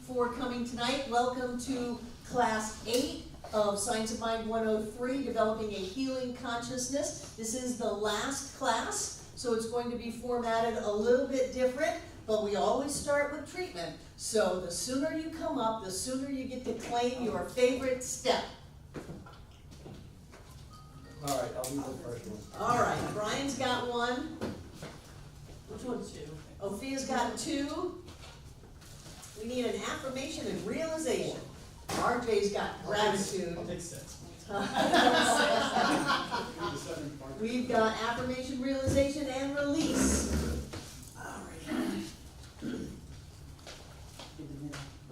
for coming tonight. Welcome to Class 8 of Science of Mind 103, Developing a Healing Consciousness. This is the last class, so it's going to be formatted a little bit different, but we always start with treatment. So the sooner you come up, the sooner you get to claim your favorite step. All right, I'll do the first one. All right, Brian's got one. Which one's two? Ophia's got two. We need an affirmation and realization. RJ's got gratitude. I'll take 6. We've got affirmation, realization, and release. All right.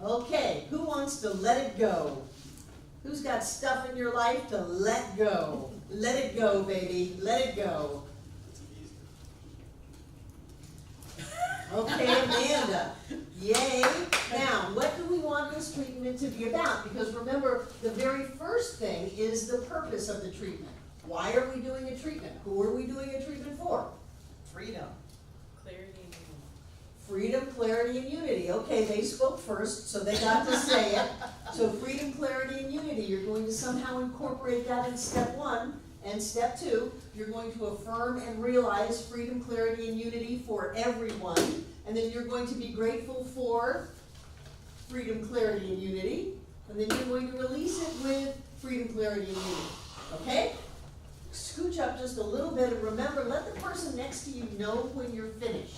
Okay, who wants to let it go? Who's got stuff in your life to let go? Let it go, baby. Let it go. Okay, Amanda. Yay. Now, what do we want this treatment to be about? Because remember, the very first thing is the purpose of the treatment. Why are we doing a treatment? Who are we doing a treatment for? Freedom. Clarity and unity. Freedom, clarity, and unity. Okay, they spoke first, so they got to say it. So freedom, clarity, and unity. You're going to somehow incorporate that in step 1 and step 2. You're going to affirm and realize freedom, clarity, and unity for everyone. And then you're going to be grateful for freedom, clarity, and unity. And then you're going to release it with freedom, clarity, and unity. Okay? Scooch up just a little bit and remember, let the person next to you know when you're finished.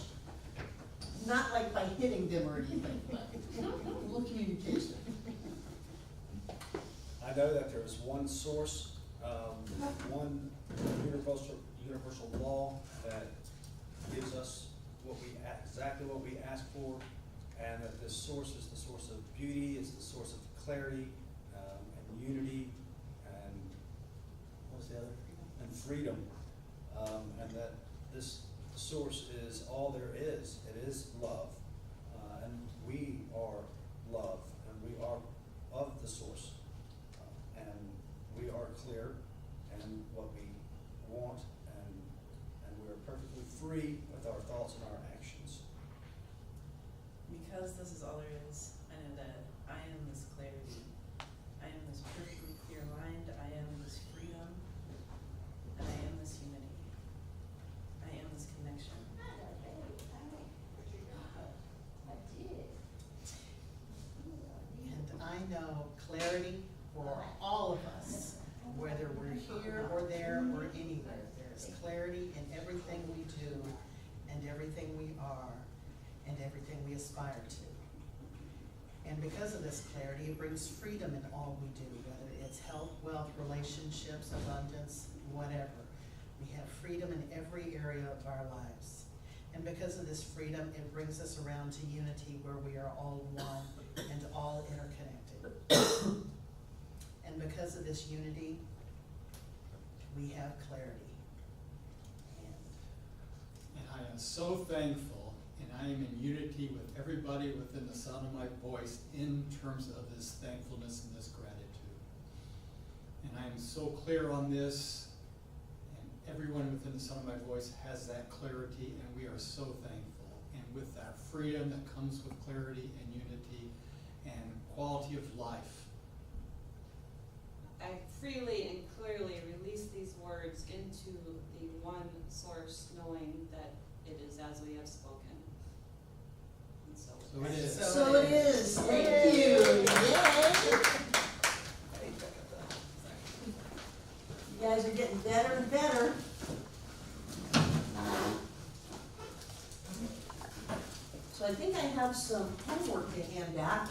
Not like by hitting them or anything, but a little communication. I know that there is one source, one universal law that gives us exactly what we ask for, and that this source is the source of beauty, it's the source of clarity, and unity, and what was the other? And freedom, and that this source is all there is. It is love, and we are love, and we are of the source, and we are clear and what we want, and we are perfectly free with our thoughts and our actions. Because this is all there is, I know that I am this clarity. I am this perfectly clear mind. I am this freedom. And I am this unity. I am this connection. And I know clarity for all of us, whether we're here or there or anywhere. There's clarity in everything we do and everything we are and everything we aspire to. And because of this clarity, it brings freedom in all we do, whether it's health, wealth, relationships, abundance, whatever. We have freedom in every area of our lives. And because of this freedom, it brings us around to unity where we are all one and all interconnected. And because of this unity, we have clarity. And I am so thankful, and I am in unity with everybody within the sound of my voice in terms of this thankfulness and this gratitude. And I am so clear on this, and everyone within the sound of my voice has that clarity, and we are so thankful. And with that freedom that comes with clarity and unity and quality of life. I freely and clearly release these words into the one source, knowing that it is as we have spoken. And so So it is. So it is. Thank you. Yay. You guys are getting better and better. So I think I have some homework to hand out.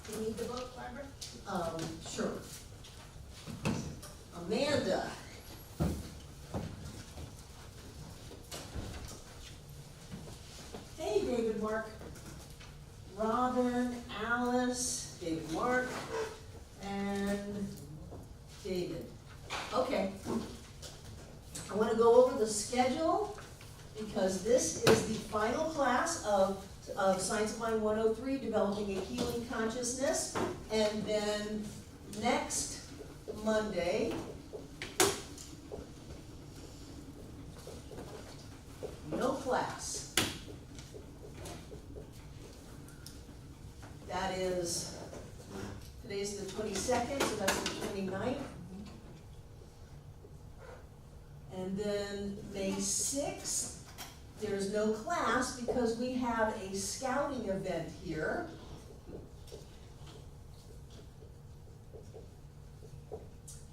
You need the book, Barbara? Sure. Amanda. Hey, David, Mark. Robin, Alice, David, Mark, and David. Okay. I want to go over the schedule because this is the final class of Science of Mind 103, Developing a Healing Consciousness. And then next Monday, no class. That is, today's the 22nd, so that's the 29th. And then May 6th, there's no class because we have a scouting event here.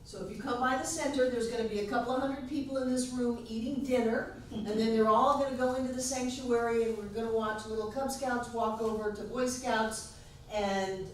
So if you come by the center, there's gonna be a couple of hundred people in this room eating dinner, and then they're all gonna go into the sanctuary, and we're gonna watch little Cub Scouts walk over to Boy Scouts, and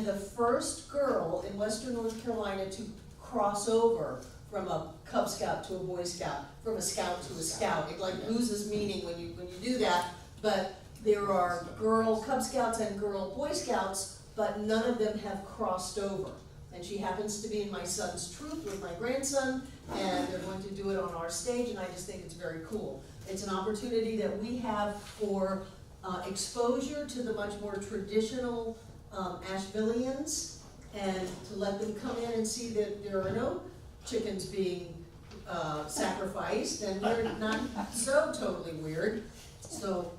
the first girl in Western North Carolina to cross over from a Cub Scout to a Boy Scout, from a Scout to a Scout. It like loses meaning when you do that, but there are girl Cub Scouts and girl Boy Scouts, but none of them have crossed over. And she happens to be in my son's troop with my grandson, and they're going to do it on our stage, and I just think it's very cool. It's an opportunity that we have for exposure to the much more traditional Ashevilleans, and to let them come in and see that there are no chickens being sacrificed, and we're not so totally weird. So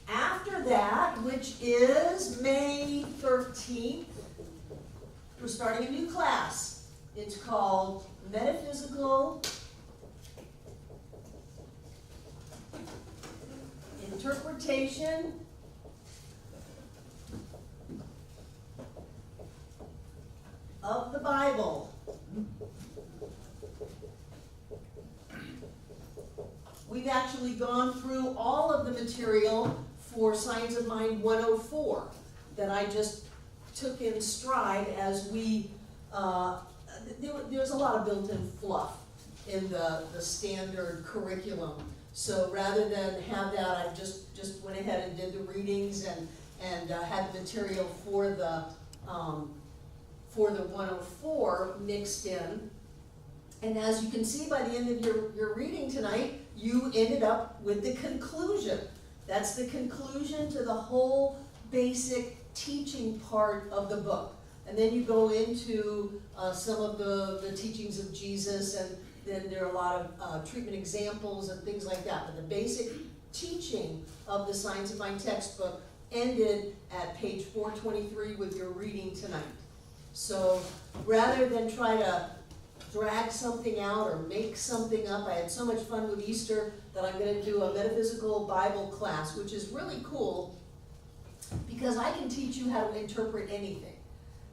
after that, which is May 13th, we're starting a new class. It's called Metaphysical Interpretation of the Bible. We've actually gone through all of the material for Science of Mind 104 that I just took in stride as we, there's a lot of built-in fluff in the standard curriculum. So rather than have that, I just went ahead and did the readings and had the material for the 104 mixed in. And as you can see by the end of your reading tonight, you ended up with the conclusion. That's the conclusion to the whole basic teaching part of the book. And then you go into some of the teachings of Jesus, and then there are a lot of treatment examples and things like that. But the basic teaching of the Science of Mind textbook ended at page 423 with your reading tonight. So rather than try to drag something out or make something up, I had so much fun with Easter that I'm going to do a metaphysical Bible class, which is really cool because I can teach you how to interpret anything.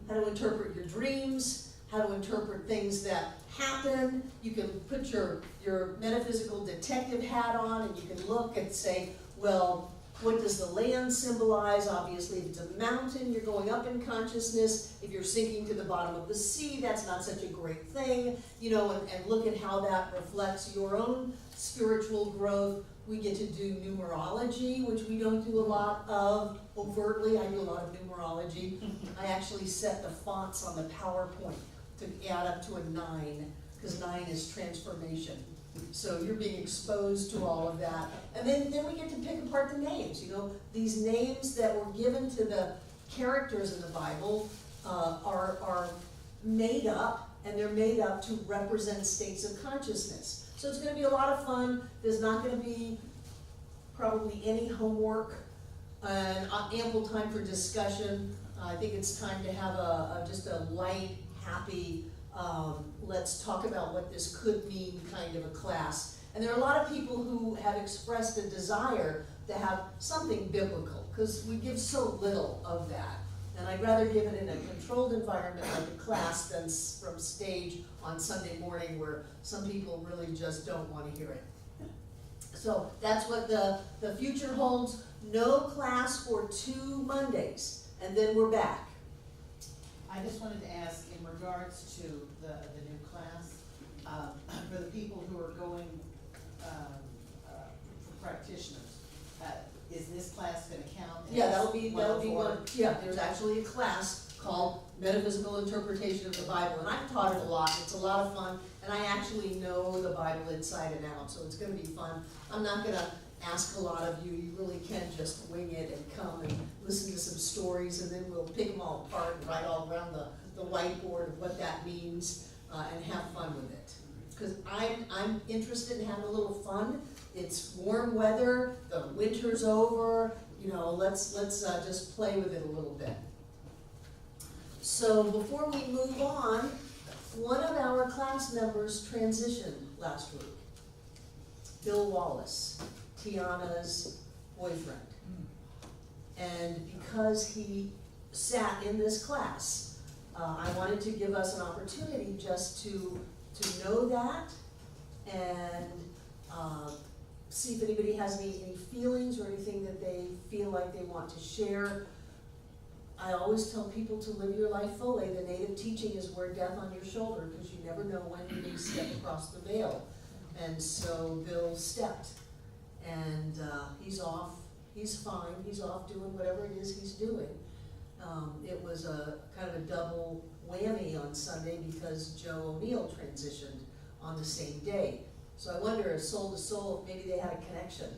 How to interpret your dreams, how to interpret things that happen. You can put your metaphysical detective hat on and you can look and say, well, what does the land symbolize? Obviously, if it's a mountain, you're going up in consciousness. If you're sinking to the bottom of the sea, that's not such a great thing. You know, and look at how that reflects your own spiritual growth. We get to do numerology, which we don't do a lot of overtly. I do a lot of numerology. I actually set the fonts on the PowerPoint to add up to a 9, because 9 is transformation. So you're being exposed to all of that. And then we get to pick apart the names. You know, these names that were given to the characters in the Bible are made up, and they're made up to represent states of consciousness. So it's going to be a lot of fun. There's not going to be probably any homework and ample time for discussion. I think it's time to have just a light, happy, let's talk about what this could mean kind of a class. And there are a lot of people who have expressed a desire to have something biblical, because we give so little of that. And I'd rather give it in a controlled environment like a class than from stage on Sunday morning where some people really just don't want to hear it. So that's what the future holds. No class for 2 Mondays, and then we're back. I just wanted to ask, in regards to the new class, for the people who are going for practitioners, is this class going to count? Yeah, that'll be one. Yeah, there's actually a class called Metaphysical Interpretation of the Bible, and I've taught it a lot. It's a lot of fun, and I actually know the Bible inside and out, so it's going to be fun. I'm not going to ask a lot of you. You really can just wing it and come and listen to some stories, and then we'll pick them all apart and write all around the whiteboard of what that means, and have fun with it. Because I'm interested in having a little fun. It's warm weather, the winter's over, you know, let's just play with it a little bit. So before we move on, one of our class members transitioned last week. Bill Wallace, Tiana's boyfriend. And because he sat in this class, I wanted to give us an opportunity just to know that and see if anybody has any feelings or anything that they feel like they want to share. I always tell people to live your life fully. The native teaching is wear death on your shoulder, because you never know when you may step across the veil. And so Bill stepped, and he's off. He's fine. He's off doing whatever it is he's doing. It was a kind of a double whammy on Sunday because Joe O'Neill transitioned on the same day. So I wonder, if soul to soul, if maybe they had a connection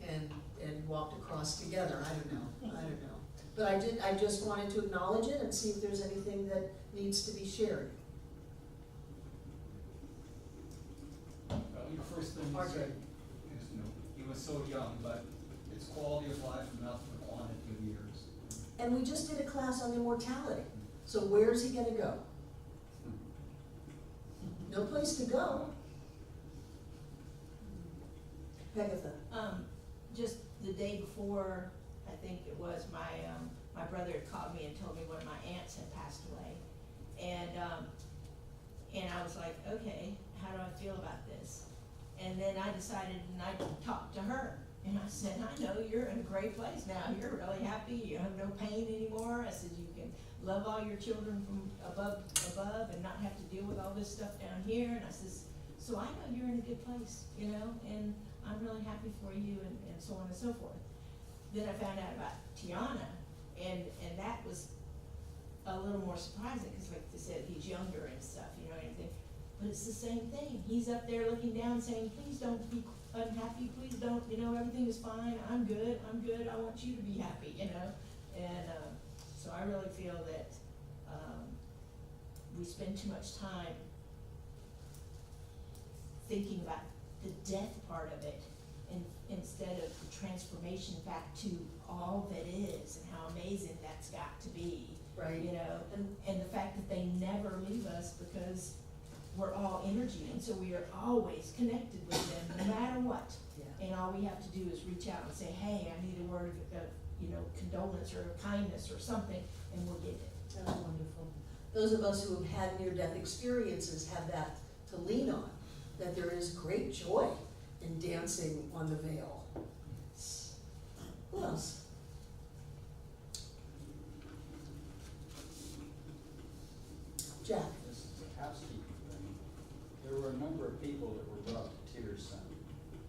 and walked across together. I don't know. But I just wanted to acknowledge it and see if there's anything that needs to be shared. Well, your first thing you said is, you know, he was so young, but it's quality of life, not the quantity of years. And we just did a class on immortality. So where's he gonna go? No place to go. Pegatha. Just the day before, I think it was, my brother had called me and told me one of my aunts had passed away. And I was like, okay, how do I feel about this? And then I decided, and I talked to her, and I said, I know you're in a great place now. You're really happy. You have no pain anymore. I said, you can love all your children from above and not have to deal with all this stuff down here. And I says, so I know you're in a good place, you know, and I'm really happy for you, and so on and so forth. Then I found out about Tiana, and that was a little more surprising, because like they said, he's younger and stuff, you know, anything. But it's the same thing. He's up there looking down saying, please don't be unhappy, please don't, you know, everything is fine, I'm good, I want you to be happy, you know. And so I really feel that we spend too much time thinking about the death part of it, and instead of the transformation back to all that is and how amazing that's got to be. Right. You know, and the fact that they never leave us, because we're all energy, and so we are always connected with them no matter what. Yeah. And all we have to do is reach out and say, hey, I need a word of you know, condolence or kindness or something, and we'll get it. That's wonderful. Those of us who have had near-death experiences have that to lean on, that there is great joy in dancing on the veil. Who else? Jack. This is a housekeeping thing. There were a number of people that were brought to tears Center,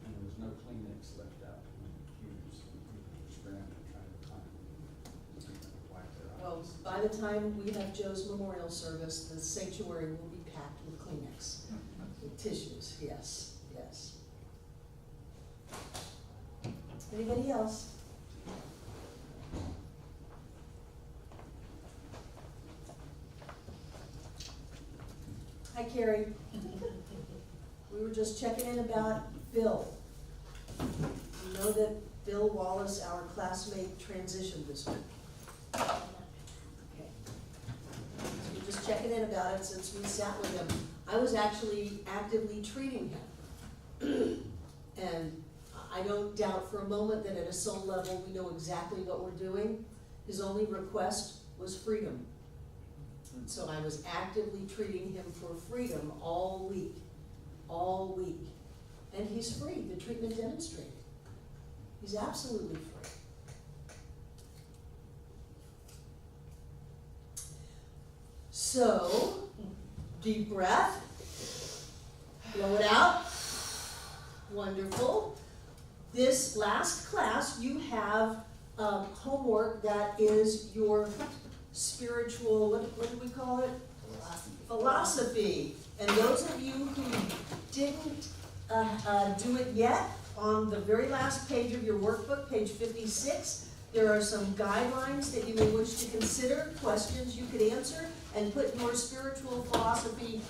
and there was no Kleenex left out in the queues. People were scrambling, trying to find wipe their Well, eyes. by the time we have Joe's memorial service, the sanctuary will be packed with Kleenex, with tissues, yes, yes. Anybody else? Hi, Carrie. We were just checking in about Bill. You know that Bill Wallace, our classmate, transitioned this week. Okay. So we're just checking in about it since we sat with him. I was actually actively treating him. And I don't doubt for a moment that at a soul level we know exactly what we're doing. His only request was freedom. So I was actively treating him for freedom all week. And he's free, the treatment demonstrated. He's absolutely free. So, deep breath, blow it out. Wonderful. This last class, you have homework that is your spiritual, what do we call it? Philosophy. And those of you who didn't do it yet, on the very last page of your workbook, page 56, there are some guidelines that you may wish to consider, questions you could answer, and put your spiritual philosophy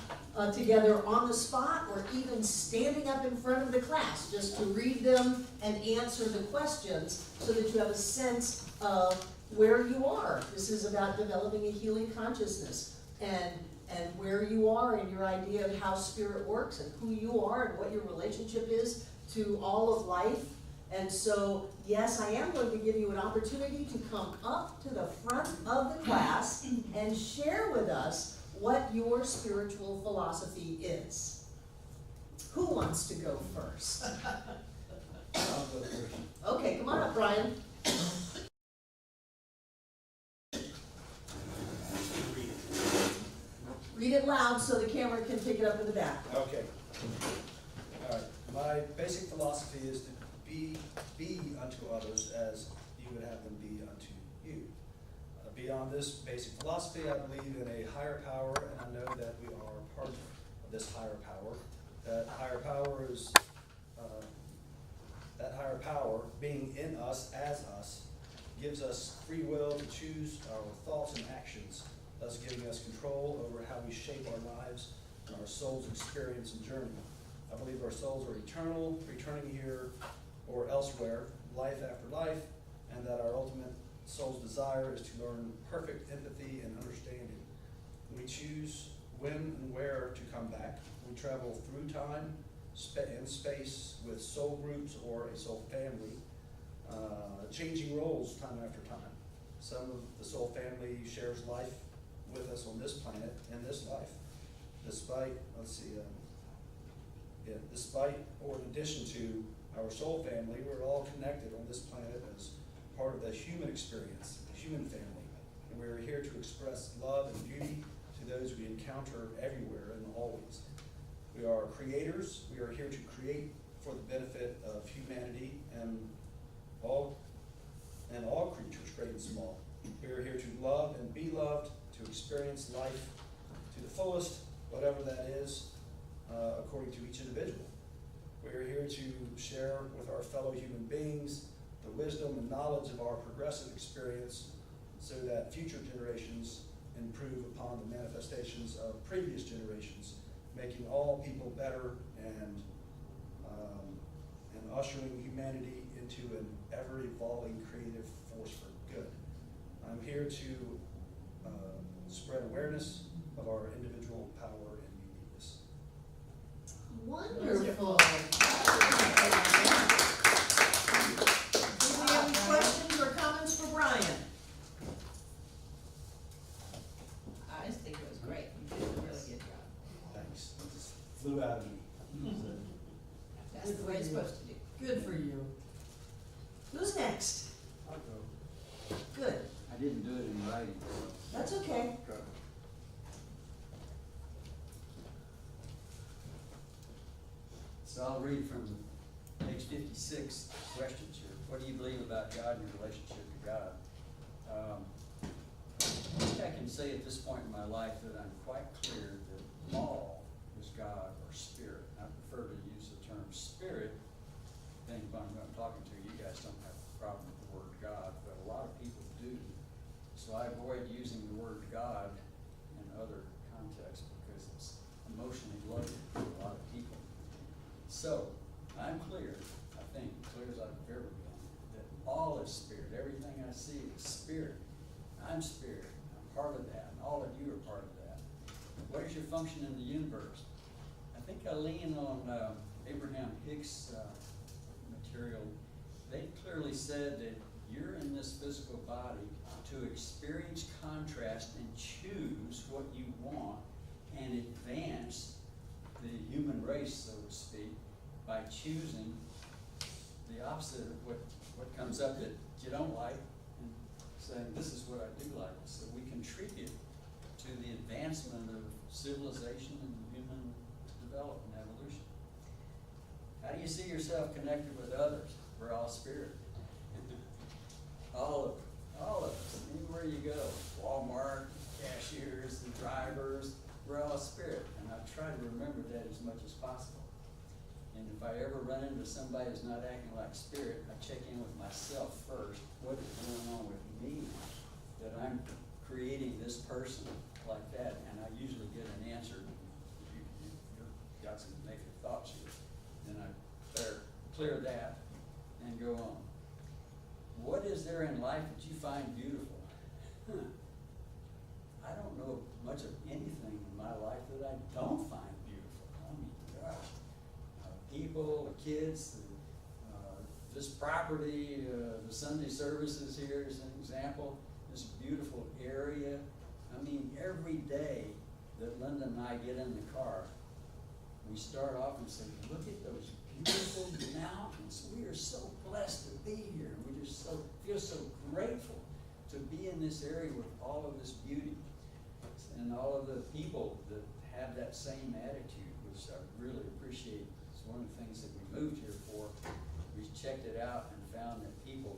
together on the spot, or even standing up in front of the class just to read them and answer the questions so that you have a sense of where you are. This is about developing a healing consciousness and where you are in your idea of how spirit works and who you are and what your relationship is to all of life. And so, yes, I am going to give you an opportunity to come up to the front of the class and share with us what your spiritual philosophy is. Who wants to go first? I'll go first. Okay, come on up, Brian. Read it loud so the camera can pick it up in the back. Okay. All right. My basic philosophy is to be unto others as you would have them be unto you. Beyond this basic philosophy, I believe in a higher power, and I know that we are part of this higher power. That higher power is being in us as us gives us free will to choose our thoughts and actions, thus giving us control over how we shape our lives and our soul's experience and journey. I believe our souls are eternal, returning here or elsewhere, life after life, and that our ultimate soul's desire is to learn perfect empathy and understanding. We choose when and where to come back. We travel through time and space with soul groups or a soul family, changing roles time after time. Some of the soul family shares life with us on this planet in this life. Despite or in addition to our soul family, we're all connected on this planet as part of the human experience, the human family. And we're here to express love and beauty to those we encounter everywhere and always. We are creators. We are here to create for the benefit of humanity and all creatures, great and small. We are here to love and be loved, to experience life to the fullest, whatever that is, according to each individual. We are here to share with our fellow human beings the wisdom and knowledge of our progressive experience so that future generations improve upon the manifestations of previous generations, making all people better and ushering humanity into an ever-evolving creative force for good. I'm here to spread awareness of our individual power and uniqueness. Wonderful. Do we have any questions or comments for Brian? I just think it was great. You did a really good job. Thanks. It just flew out of me. That's the way it's supposed to do. Good for you. Who's next? I'll go. Good. I didn't do it in writing, so. That's okay. So I'll read from page 56 questions here. What do you believe about God and your relationship to God? I think I can say at this point in my life that I'm quite clear that all is God or spirit. I prefer to use the term spirit. I think when I'm talking to you guys don't have a problem with the word God, but a lot of people do. So I avoid using the word God in other contexts because it's emotionally loaded for a lot of people. So I'm clear, I think, clear as I've ever been, that all is spirit. Everything I see is spirit. I'm spirit. I'm part of that, and all of you are part of that. What is your function in the universe? I think I lean on Abraham Hicks' material. They clearly said that you're in this physical body to experience contrast and choose what you want and advance the human race, so to speak, by choosing the opposite of what comes up that you don't like and saying, this is what I do like. So we contribute to the advancement of civilization and human development and evolution. How do you see yourself connected with others? We're all spirit. All of us, anywhere you go, Walmart, cashiers, the drivers, we're all spirit. And I try to remember that as much as possible. And if I ever run into somebody who's not acting like spirit, I check in with myself first. What is going on with me that I'm creating this person like that? And I usually get an answer. You've got some negative thoughts here. Then I clear that and go on. What is there in life that you find beautiful? I don't know much of anything in my life that I don't find beautiful. I mean, gosh, people, the kids, this property, the Sunday services here is an example. This beautiful area. I mean, every day that Linda and I get in the car, we start off and say, look at those beautiful mountains. We are so blessed to be here. We just feel so grateful to be in this area with all of this beauty. And all of the people that have that same attitude, which I really appreciate. It's one of the things that we moved here for. We checked it out and found that people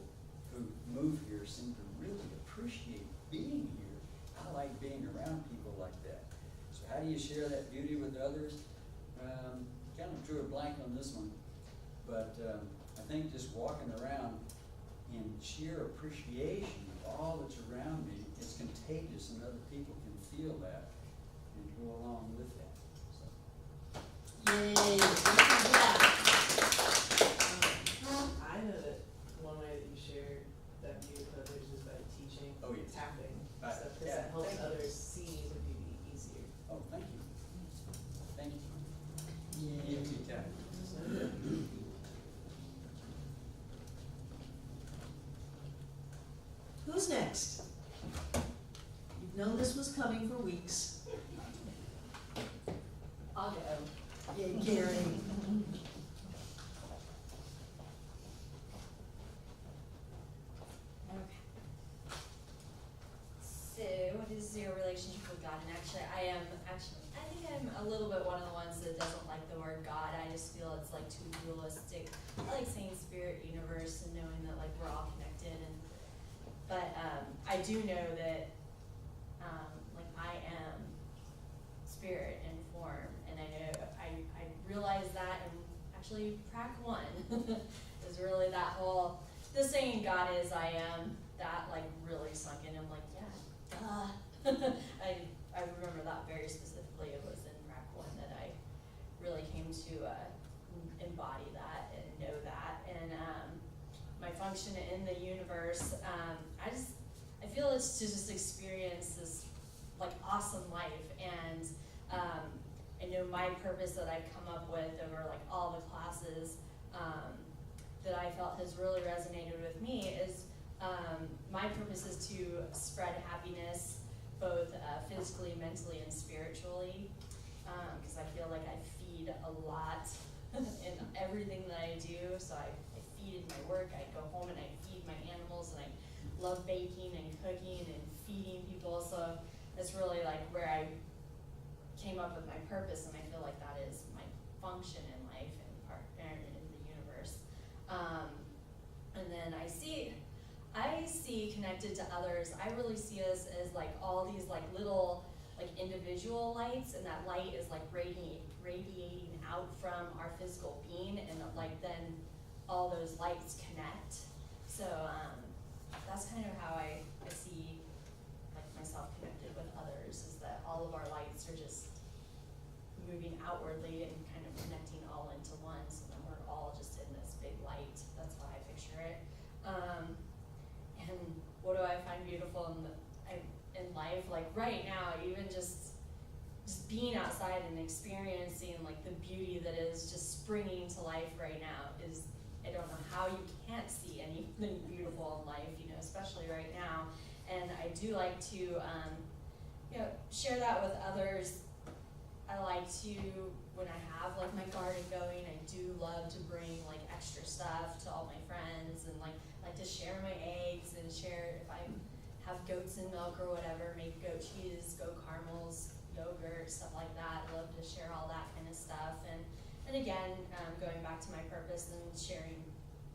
who move here seem to really appreciate being here. I like being around people like that. So how do you share that beauty with others? Kind of drew a blank on this one, but I think just walking around in sheer appreciation of all that's around me is contagious, and other people can feel that and go along with that. So. Yay. I know that one way that you share that view with others is by teaching, Oh, yes. tapping, Right. stuff, because Yeah, that helps thank you. others see the beauty easier. Oh, thank you. Thank you. Yay. EFT tap. Who's next? You've known this was coming for weeks. I'll go. Yay, Gary. Okay. So, what is your relationship with God? And I think I'm a little bit one of the ones that doesn't like the word God. I just feel it's like too dualistic. I like saying spirit, universe, and knowing that like we're all connected. But I do know that like I am spirit and form, and I know I realize that, and actually prac 1 is really that whole, the saying God is I am, that like really sunk in. I'm like, yeah, duh. I remember that very specifically. It was in prac 1 that I really came to embody that and know that. And my function in the universe, I feel it's to just experience this like awesome life. And I know my purpose that I've come up with over like all the classes that I felt has really resonated with me is my purpose is to spread happiness both physically, mentally, and spiritually, because I feel like I feed a lot in everything that I do. So I feed in my work, I go home and I feed my animals, and I love baking and cooking and feeding people. So that's really like where I came up with my purpose, and I feel like that is my function in life and partner in the universe. And then I see connected to others, I really see us as like all these like little like individual lights, and that light is like radiating out from our physical being, and like then all those lights connect. So that's kind of how I see like myself connected with others, is that all of our lights are just moving outwardly and kind of connecting all into one, so then we're all just in this big light. That's how I picture it. And what do I find beautiful in life? Like right now, even just being outside and experiencing like the beauty that is just springing to life right now is, I don't know how you can't see anything beautiful in life, you know, especially right now. And I do like to, you know, share that with others. I like to, when I have like my garden going, I do love to bring like extra stuff to all my friends, and like to share my eggs and share if I have goats and milk or whatever, make goat cheese, goat caramels, yogurt, stuff like that. I love to share all that kind of stuff. And again, going back to my purpose and sharing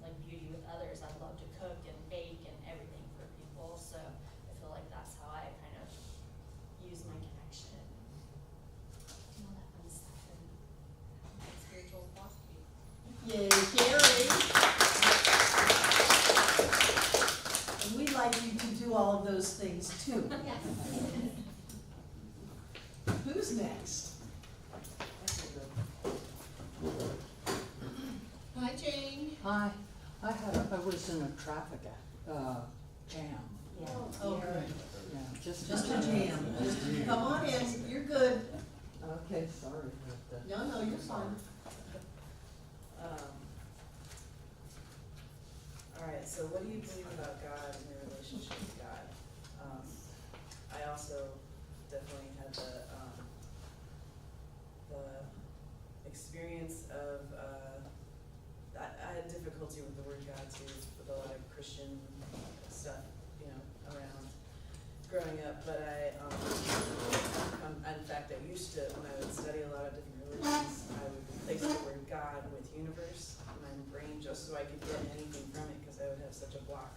like beauty with others, I love to cook and bake and everything for people. So I feel like that's how I kind of use my connection and all that fun stuff and spiritual philosophy. like you to do all of those things too. Who's next? Hi, Jane. Hi, I was in a traffic jam. Oh, good. Yeah, just Just a jam. Just come on in, you're good. Okay, sorry about that. No, you're fine. Alright, so what do you believe about God and your relationship with God? I also definitely had the experience of, I had difficulty with the word God too, with a lot of Christian stuff, around growing up, but in fact, I used to, when I would study a lot of different religions, I would replace the word God with universe in my brain just so I could get anything from it, because I would have such a block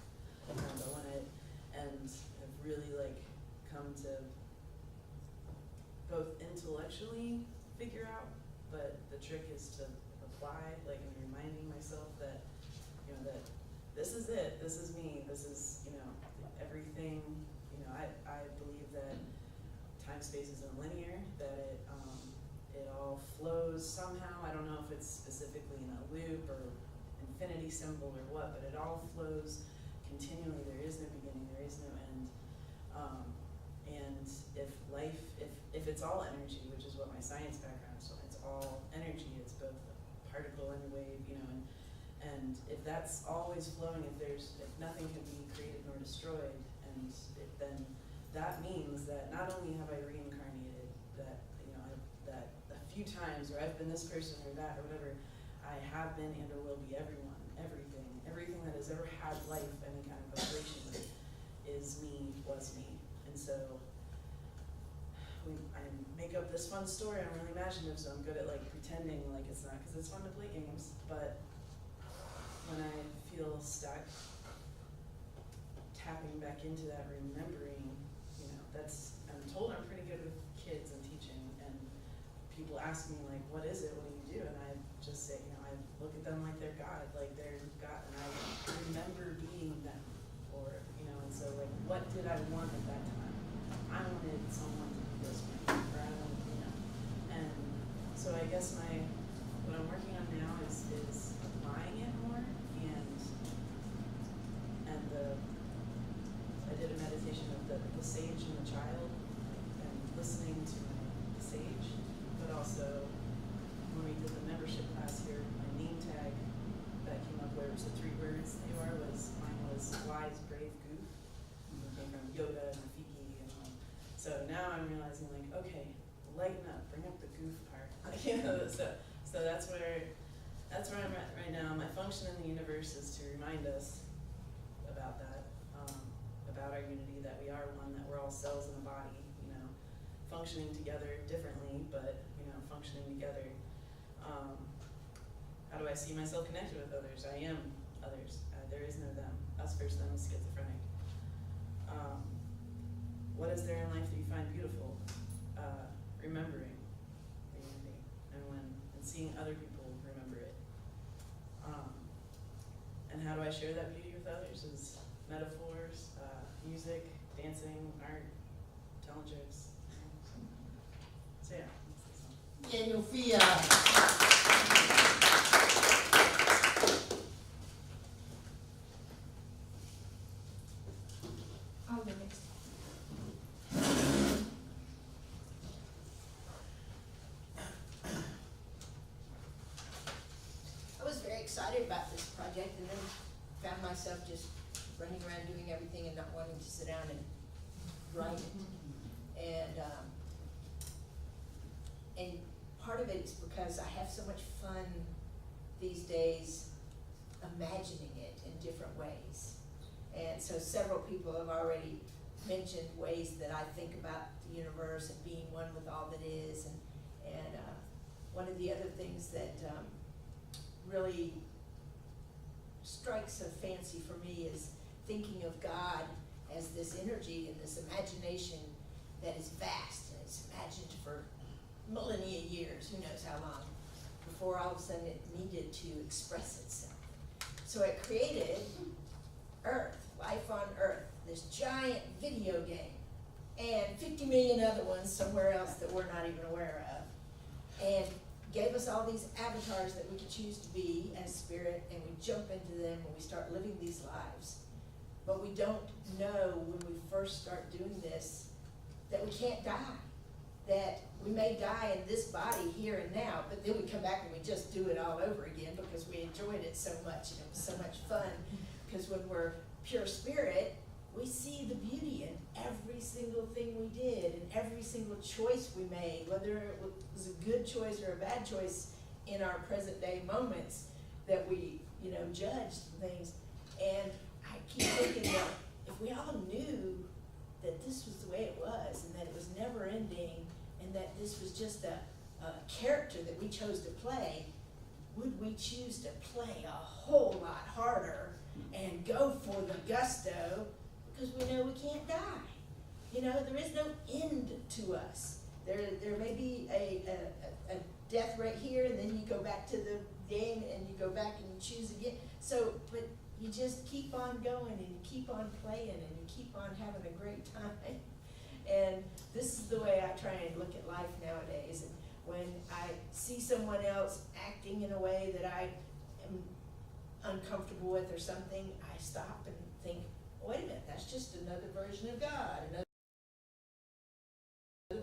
around it, and I've really come to both intellectually figure out, but the trick is to apply, and reminding myself that, that this is it, this is me, this is, everything, I believe that time space isn't linear, that it all flows somehow. I don't know if it's specifically in a loop or infinity symbol or what, but it all flows continually. There is no beginning, there is no end. And if it's all energy, which is what my science background is, so it's all energy, it's both particle and wave, and if that's always flowing, if nothing can be created nor destroyed, then that means that not only have I reincarnated, that that a few times, or I've been this person or that or whatever, I have been and or will be everyone, everything that has ever had life, any kind of vibration, is me, was me, and so I make up this fun story. I'm really imaginative, so I'm good at pretending like it's not, because it's fun to play games. But when I feel stuck, tapping back into that remembering, I'm told I'm pretty good with kids and teaching, and people ask me what is it, what do you do? And I just say, I look at them like they're God, and I remember being them, or, and so what did I want at that time? I wanted someone to be this way, or I wanted, and so I guess what I'm working on now is applying it more, and I did a meditation of the sage and the child, and listening to the sage, but also when we did the membership class here, my name tag that came up where it was the 3 words mine was wise, brave, goof. It came from yoga and Rafiki and all. So now I'm realizing okay, lighten up, bring up the goof part. So that's where I'm at right now. My function in the universe is to remind us about that, about our unity, that we are one, that we're all cells in a body, functioning together differently, but functioning together. How do I see myself connected with others? I am others. There is no them. Us versus them is schizophrenic. What is there in life that you find beautiful? Remembering the unity, and seeing other people remember it. And how do I share that beauty with others? Is metaphors, music, dancing, art, telling jokes. So yeah. Daniel Fia. I'll go next. I was very excited about this project, and then found myself just running around doing everything and not wanting to sit down and write it. And part of it is because I have so much fun these days imagining it in different ways. And so several people have already mentioned ways that I think about the universe and being one with all that is. And one of the other things that really strikes a fancy for me is thinking of God as this energy and this imagination that is vast, and it's imagined for millennia years, who knows how long, before all of a sudden it needed to express itself. So it created Earth, life on Earth, this giant video game, and 50 million other ones somewhere else that we're not even aware of, and gave us all these avatars that we could choose to be as spirit, and we jump into them and we start living these lives. But we don't know when we first start doing this that we can't die. That we may die in this body here and now, but then we come back and we just do it all over again because we enjoyed it so much and it was so much fun. Because when we're pure spirit, we see the beauty in every single thing we did and every single choice we made, whether it was a good choice or a bad choice in our present day moments that we, judged things. And I keep thinking that if we all knew that this was the way it was and that it was never ending and that this was just a character that we chose to play, would we choose to play a whole lot harder and go for the gusto? Because we know we can't die. There is no end to us. There may be a death right here, and then you go back to the game, and you go back and you choose again. So, but you just keep on going, and you keep on playing, and you keep on having a great time. And this is the way I try and look at life nowadays. And when I see someone else acting in a way that I am uncomfortable with or something, I stop and think, wait a minute, that's just another version of God, another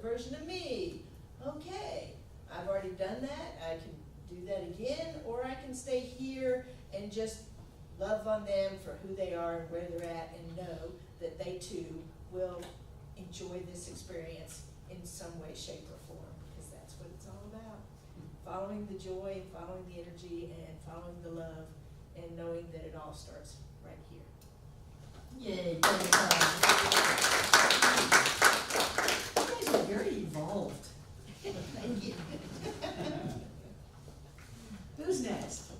version of me. Okay, I've already done that, I can do that again, or I can stay here and just love on them for who they are and where they're at and know that they too will enjoy this experience in some way, shape, or form, because that's what it's all about. Following the joy, following the energy, and following the love, and knowing that it all starts right here. Yay, you guys are very evolved. Thank you. Who's next?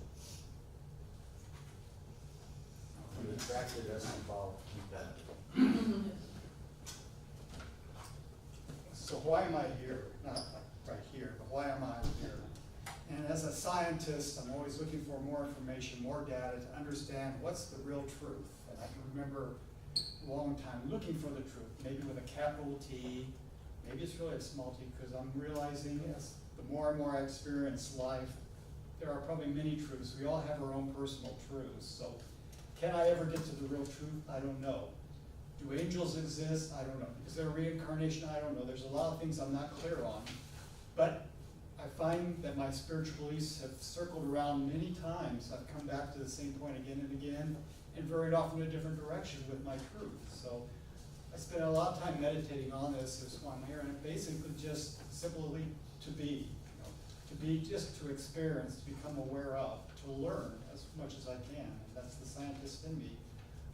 What attracted us involved with that. So why am I here? Not like right here, but why am I here? And as a scientist, I'm always looking for more information, more data to understand what's the real truth. And I can remember a long time looking for the truth, maybe with a capital T, maybe it's really a small t, because I'm realizing as the more and more I experience life, there are probably many truths. We all have our own personal truths. So can I ever get to the real truth? I don't know. Do angels exist? I don't know. Is there reincarnation? I don't know. There's a lot of things I'm not clear on. But I find that my spiritual beliefs have circled around many times. I've come back to the same point again and again, and very often in a different direction with my truth. So I spent a lot of time meditating on this one here, and it basically just simply to be, to be just to experience, to become aware of, to learn as much as I can. And that's the scientist in me.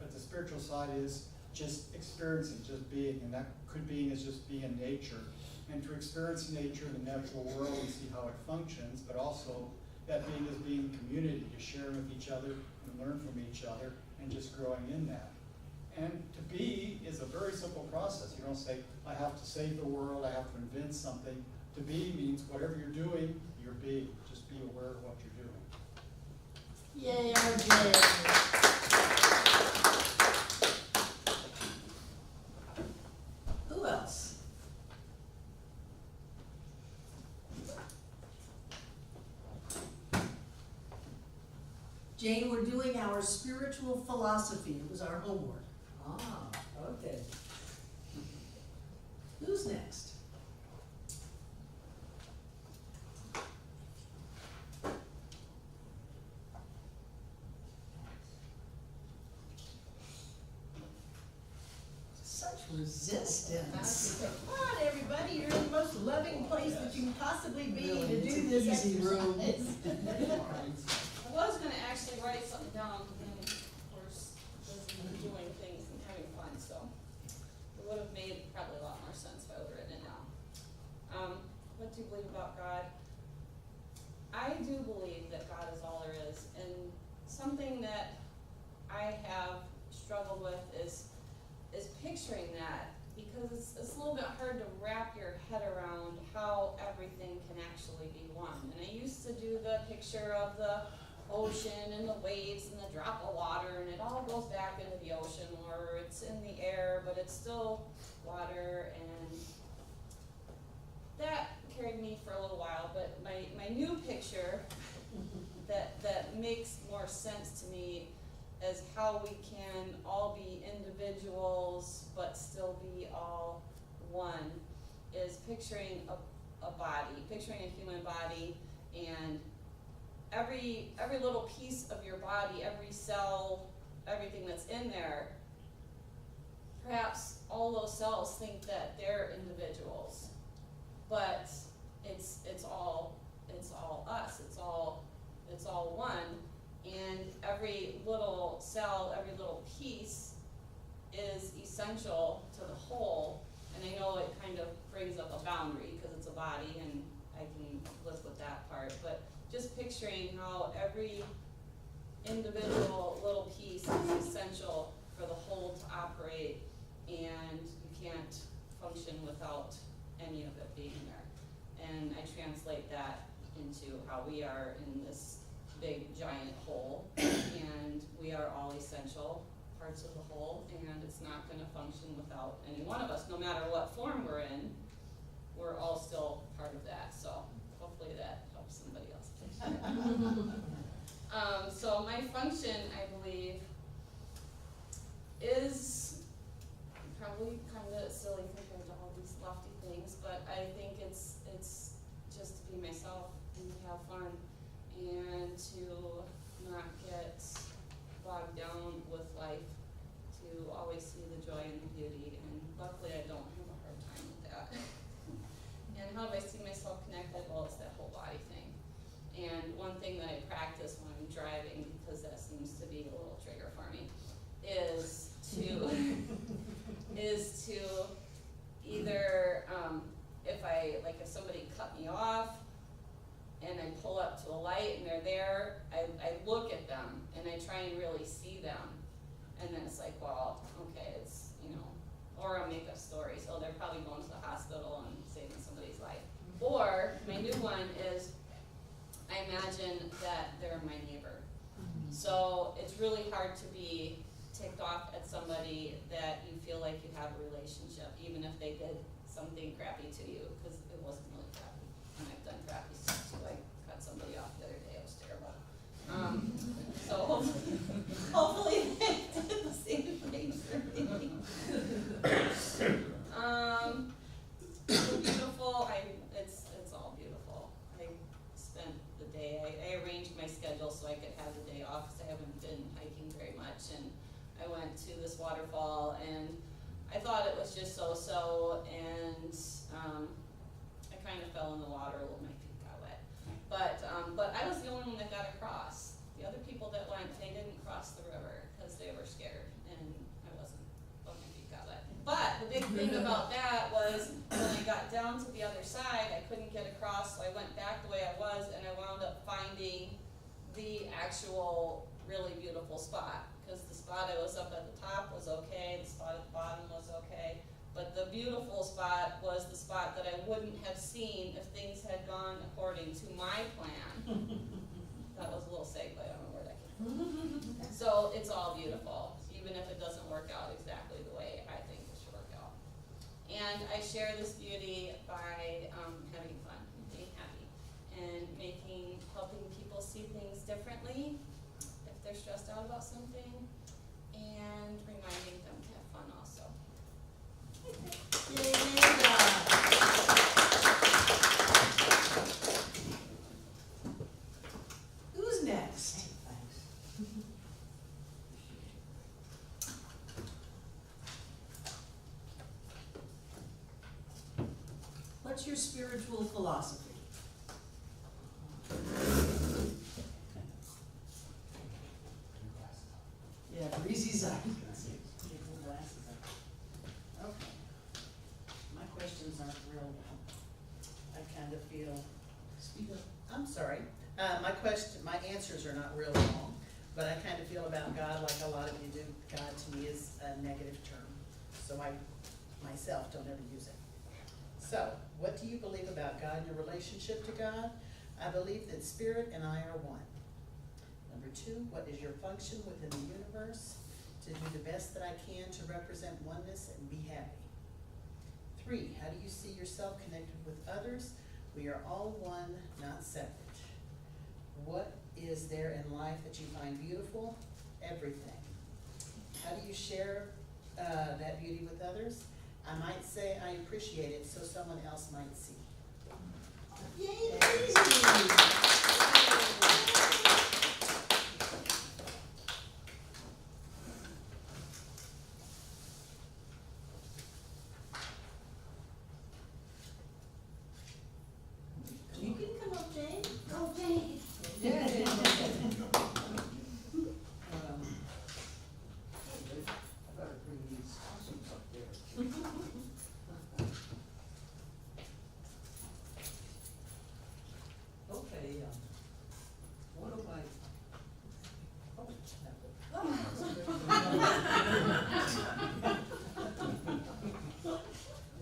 But the spiritual side is just experiencing, just being, and that could being is just being in nature. And to experience nature in the natural world and see how it functions, but also that being is being in community, to share with each other and learn from each other and just growing in that. And to be is a very simple process. You don't say, I have to save the world, I have to invent something. To be means whatever you're doing, you're being. Just be aware of what you're doing. Yay, RJ. Who else? Jane, we're doing our spiritual philosophy. It was our homework. Ah, okay. Who's next? Such resistance. Come on, everybody, you're in the most loving place that you can possibly be Really, to it's do an this easy room. exercise. I was gonna actually write something down, and of course, doing things and having fun, so it would have made probably a lot more sense if I would have written it down. What do you believe about God? I do believe that God is all there is, and something that I have struggled with is picturing that, because it's a little bit hard to wrap your head around how everything can actually be one. And I used to do the picture of the ocean and the waves and the drop of water, and it all goes back into the ocean, or it's in the it's still water, and that carried me for a little while, but my new picture that makes more sense to me is how we can all be individuals but still be all one, is picturing a body, picturing a human body, and every little piece of your body, every cell, everything that's in there, perhaps all those cells think that they're individuals, but it's all us, it's all one, and every little cell, every little piece is essential to the whole. And I know it kind of brings up a boundary because it's a body, and I can live with that part, but just picturing how every individual little piece is essential for the whole to operate, and you can't function without any of it being there. And I translate that into how we are in this big giant whole, and we are all essential parts of the whole, and it's not gonna function without any one of us, no matter what form we're in. We're all still part of that, so hopefully that helps somebody else. So my function, I believe, is probably kind of silly compared to all these lofty things, but I think it's just to be myself and to have fun and to not get bogged down with life, to always see the joy and the beauty, and luckily I don't have a hard time with that. And how do I see myself connected? Well, it's that whole body thing. And one thing that I practice when I'm driving, because that seems to be a little trigger for me, is to either if somebody cut me off and I pull up to a light and they're there, I look at them and I try and really see them, and then it's like, well, okay, it's, or I'll make up stories. Oh, they're probably going to the hospital and saving somebody's life. Or my new one is, I imagine that they're my neighbor. So it's really hard to be ticked off at somebody that you feel like you have a relationship, even if they did something crappy to you, because it wasn't really crappy. And I've done crappy stuff too. I cut somebody off the other day, it was terrible. So hopefully they did the same thing for me. So beautiful, it's all beautiful. I spent the day, I arranged my schedule so I could have the day off, because I haven't been hiking very much, and I went to this waterfall, and I thought it was just so-so, and I kind of fell in the water a little, my feet got wet. But I was the only one that got across. The other people that went, they didn't cross the river because they were scared, and I wasn't, but my feet got wet. But the big thing about that was when I got down to the other side, I couldn't get across, so I went back the way I was, and I wound up finding the actual really beautiful spot. Because the spot I was up at the top was okay, the spot at the bottom was okay, but the beautiful spot was the spot that I wouldn't have seen if things had gone according to my plan. That was a little segue, I don't know where that came from. So it's all beautiful, even if it doesn't work out exactly the way I think it should work out. And I share this beauty by having fun, being happy, and helping people see things differently if they're stressed out about something, and reminding them to have fun also. Who's next? What's your spiritual philosophy? Yeah, Breezy's eye. Take the glasses up. Okay. My questions aren't real, I kind of feel, Speak up. I'm sorry. My answers are not real long, but I kind of feel about God like a lot of you do. God to me is a negative term, so I myself don't ever use it. So, what do you believe about God and your relationship to God? I believe that spirit and I are one. Number 2, what is your function within the universe? to do the best that I can to represent oneness and be happy. 3, how do you see yourself connected with others? We are all one, not separate. What is there in life that you find beautiful? Everything. How do you share that beauty with others? I might say I appreciate it so someone else might see. Yay! You can come up, Jane. Go, Jane. I better bring these costumes up there. Okay, what do I,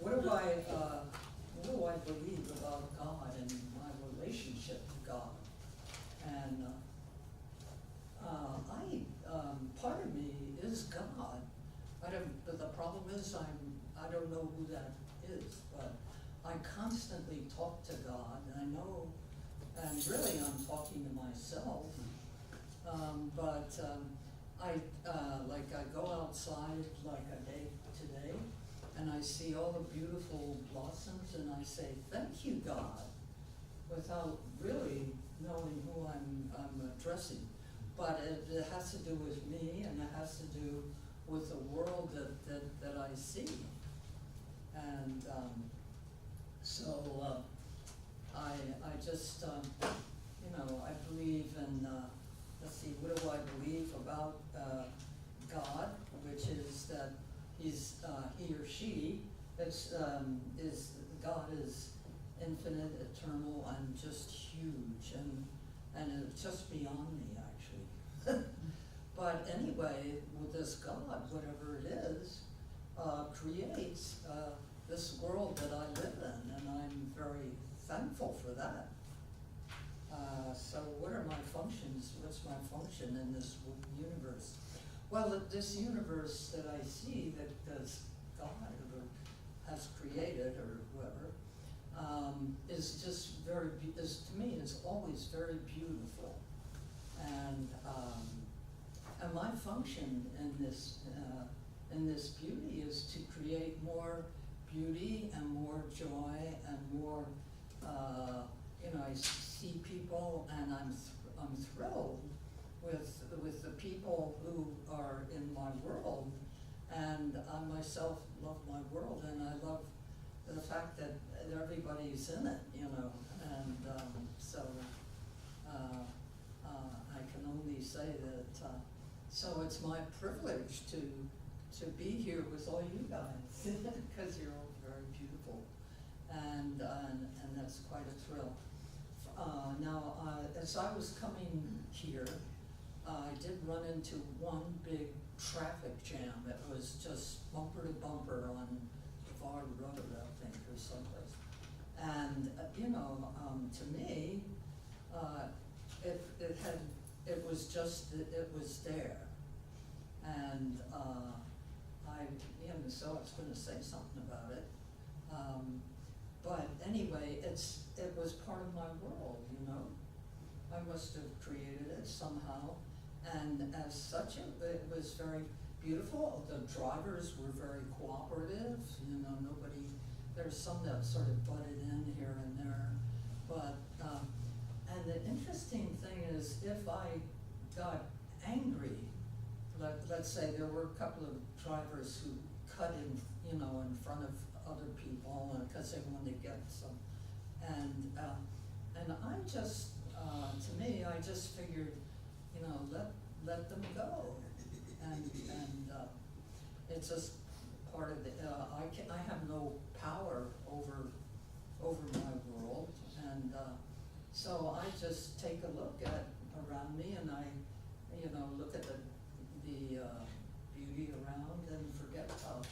what do I believe about God and my relationship to God? And, part of me is God. But the problem is I don't know who that is, but I constantly talk to God, and I know, and really I'm talking to myself. I go outside like a day today, and I see all the beautiful blossoms, and I say, thank you, God, without really knowing who I'm addressing. But it has to do with me, and it has to do with the world that I see. And I just, I believe in, let's see, what do I believe about God, which is that he's, he or she, God is infinite, eternal, and just huge, and it's just beyond me, actually. But anyway, with this God, whatever it is, creates this world that I live in, and I'm very thankful for that. So what are my functions? What's my function in this universe? Well, this universe that I see that God has created, or whoever, is just to me, is always very beautiful. And my function in this beauty is to create more beauty and more joy and more, I see people, and I'm thrilled with the people who are in my world, and I myself love my world, and I love the fact that everybody's in it, and so I can only say that, so it's my privilege to be here with all you guys, because you're all very beautiful, and that's quite a thrill. Now, as I was coming here, I did run into one big traffic jam. It was just bumper to bumper on Var Road, I think, or someplace. And, to me, it was there. And, so I was gonna say something about it. But anyway, it was part of my world, I must have created it somehow. And as such, it was very beautiful. The drivers were very cooperative, there's some that sort of butted in here and there. But, and the interesting thing is, if I got angry, let's say there were a couple of drivers who cut in, in front of other people, because they wanted to get some, and I just, to me, I just figured, let them go, and it's just part of the, I have no power over my world, and so I just take a look at around me, and I, look at the beauty around, and forget about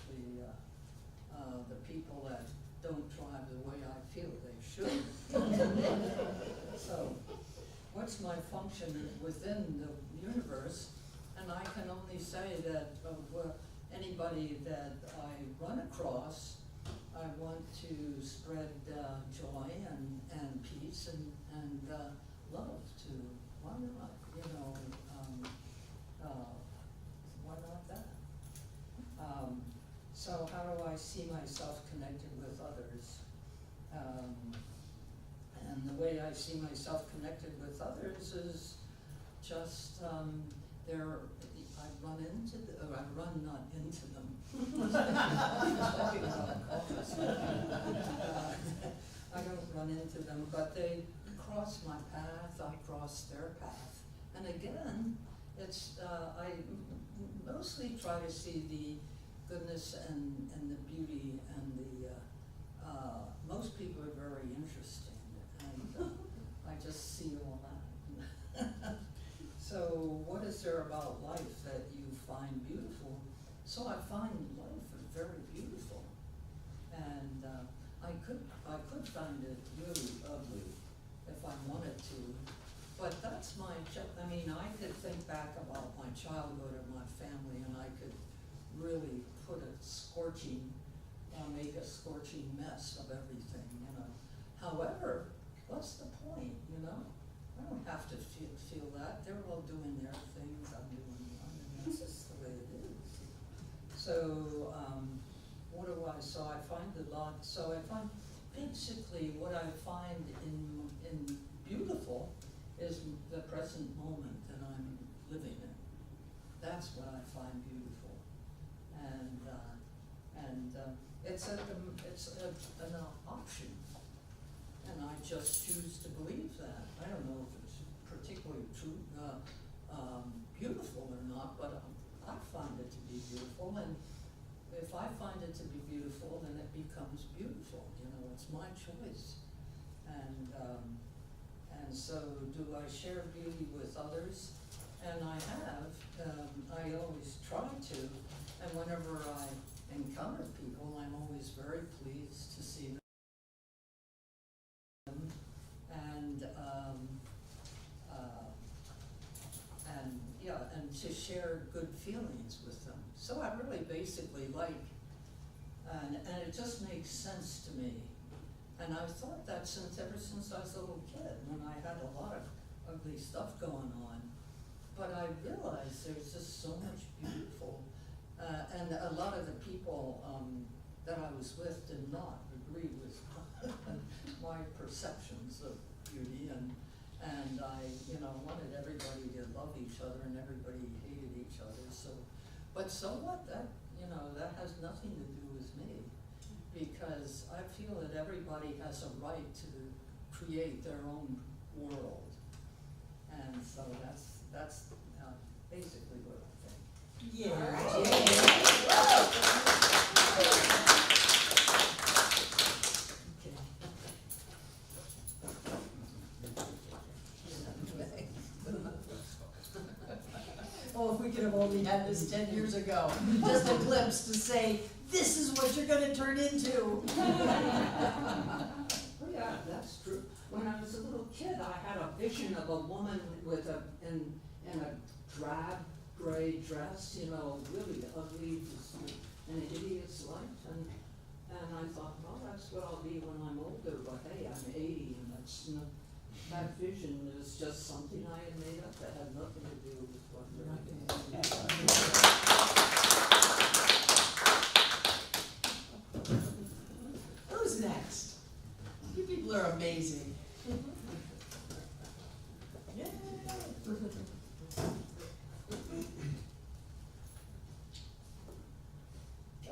the people that don't drive the way I feel they should. So, what's my function within the universe? And I can only say that anybody that I run across, I want to spread joy and peace and love to. Why not? You know, why not that? So how do I see myself connected with others? And the way I see myself connected with others is just I run into I run not into them. I don't run into them, but they cross my path, I cross their path. And again, it's I mostly try to see the goodness and the beauty and the most people are very interesting, and I just see all that. So what is there about life that you find beautiful? So I find life very beautiful, and I could find it really ugly if I wanted to, but that's my I mean, I could think back about my childhood and my family, and I could really make a scorching mess of everything, you know. However, what's the point, you know? I don't have to feel that. They're all doing their things, I'm doing mine, and that's just the way it is. So, so I find basically what I find in beautiful is the present moment that I'm living in. That's what I find beautiful. And it's an option. And I just choose to believe that. I don't know if it's particularly true, beautiful or not, but I find it to be beautiful, and if I find it to be beautiful, then it becomes beautiful. You know, it's my choice. And so, do I share beauty with others? And I have. I always try to, and whenever I encounter people, I'm always very pleased to see them. And to share good feelings with them. So I really basically like, and it just makes sense to me. And I've thought that ever since I was a little kid, when I had a lot of ugly stuff going on. But I realized there's just so much beautiful, and a lot of the people that I was with did not agree with my perceptions of beauty, and I, you know, wanted everybody to love each other, and everybody hated each other. So, but so what? That, you know, that has nothing to do with me, because I feel that everybody has a right to create their own world, and so that's basically what I think. Yeah. Oh, if we could have only had this 10 years ago, just a glimpse to say, this is what you're gonna turn into. Oh yeah, that's true. When I was a little kid, I had a vision of a woman with in a drab gray dress, you know, really ugly, and a hideous light, and I thought, well, that's what I'll be when I'm older, but hey, I'm 80, and that vision is just something I had made up that had nothing to do with what really Who's next? You people are amazing. Yeah.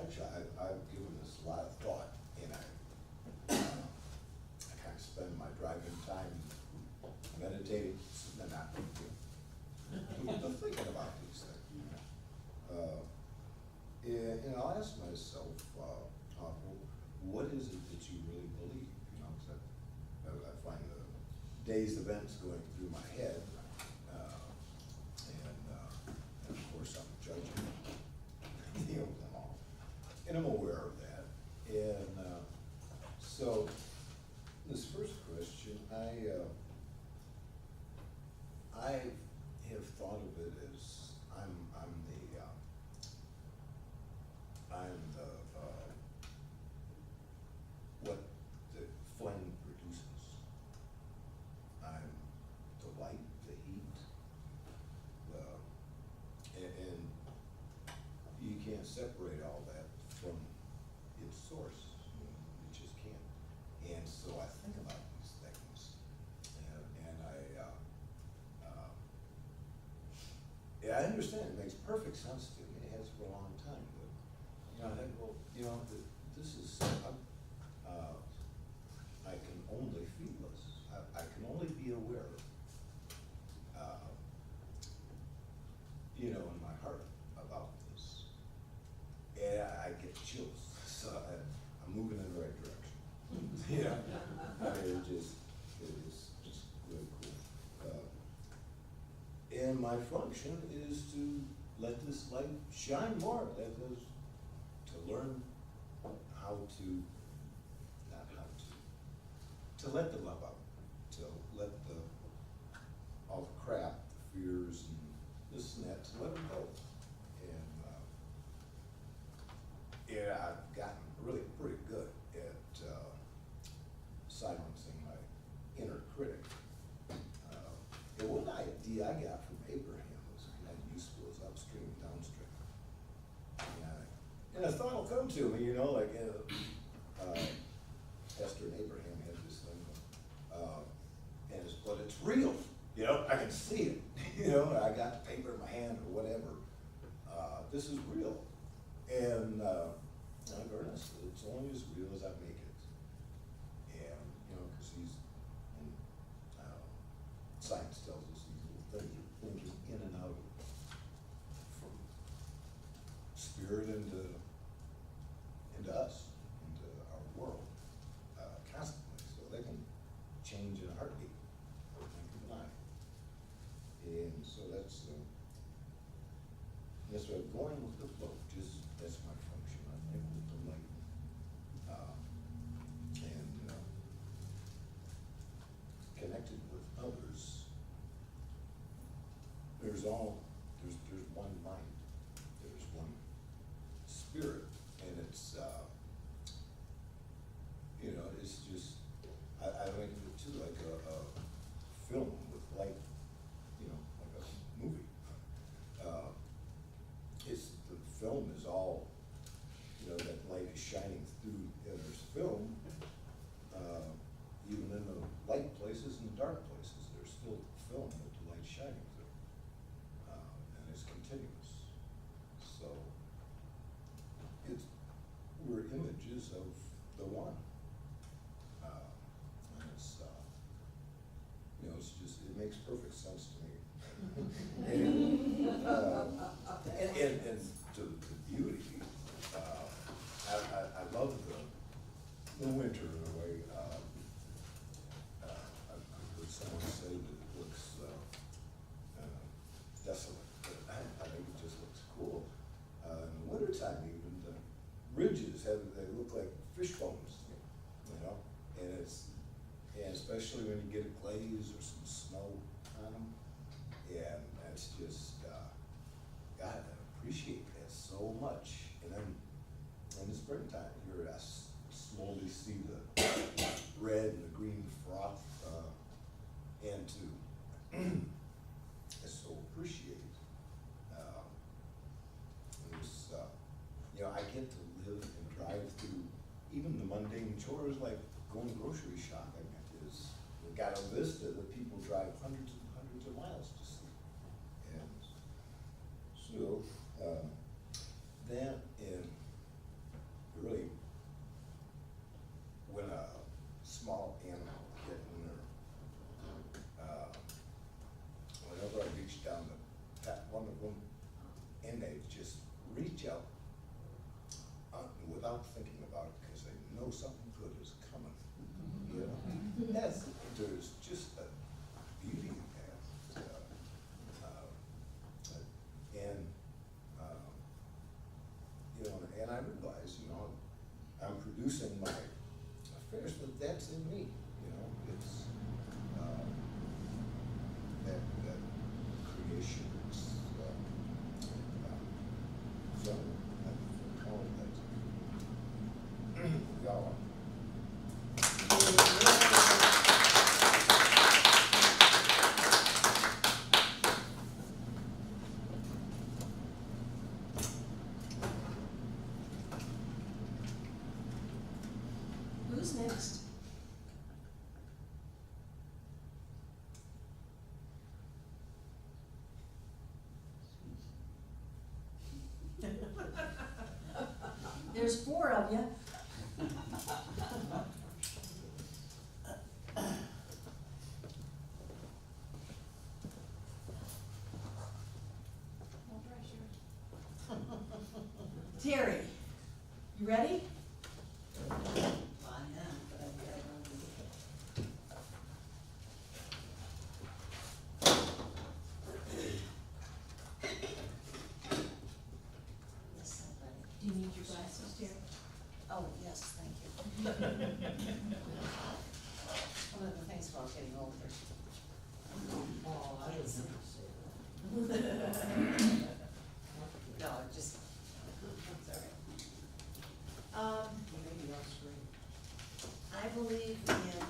Actually, I've given this a lot of thought, and I kind of spend my driving time meditating, and not thinking about these things. And I'll ask myself, what is it that you really believe? You know, 'cause I find the day's events going through my head, and of course I'm judging them all, and I'm aware of that. And so this first question, I have thought of it as I'm from its source. You know, it just can't. And so I think about these things, and yeah, I understand, it makes perfect sense to me, it has for a long time, but, you know, I think, well, you know, this is, I can only feel this, I can only be aware, you know, in my heart about this. And I get chills, so I'm moving in the right direction. Yeah, I mean, it is just really cool. And my function is to let this light shine more, to learn how to, not how to let the love out, to let all the crap, the fears and this and that, to let them go. And yeah, I've gotten really pretty good at silencing my inner critic. And one idea I got from Abraham was kind of useful as upstream and downstream. And a thought will come to me, you know, like Esther and Abraham had this thing, but it's real, you know, I can see it, you know, I got paper in my hand or whatever. This is real. And like Ernest, it's only as real as I make it. And, you know, because science tells us these little things are thinking in and out from spirit into us, into our world, constantly. So they can change in a heartbeat, blink of an eye. And so that's what I'm going with the flow. Just that's my function. I think with the light, and connected with others. There's one mind, there's one spirit, and it's, you know, it's just, I think of it too like a film with light, you know, like a movie. The film is all, you know, that light is shining through, and there's film, even in the light places and the dark places, there's still film with the light shining through. And it's continuous. So we're images of the one. And it's, you know, it's just, it makes perfect sense to me. And to the beauty, I love the winter in a way. I've heard someone say that it looks desolate, but I think it just looks cool. In the wintertime even, the ridges they look like fish bones, you know, and especially when you get a glaze or some snow on them, and that's just, God, I appreciate that so much. And then in the springtime, I slowly see the red and the green froth, and I so appreciate this, you know, I get to live and drive through even the mundane chores like going grocery shopping. We've got a vista that people drive hundreds and hundreds of miles to see. And so, that and really, when a small animal hit in there, whenever I reach down to pat one of them, and they just reach out without thinking about it, because they know something good is coming. You know, there's just a beauty in that. And you know, and I realize, you know, I'm producing my affairs, but that's in me. You know, it's that creation. It's, so I call it that. Y'all. Who's next? There's 4 of you. Terry, you ready? I am, but I've got Do you need your glasses, Terry? Oh, yes, thank you. One of the things about getting older. Oh, I Can't was see. gonna say that. No, just, sorry. Maybe off screen. I believe in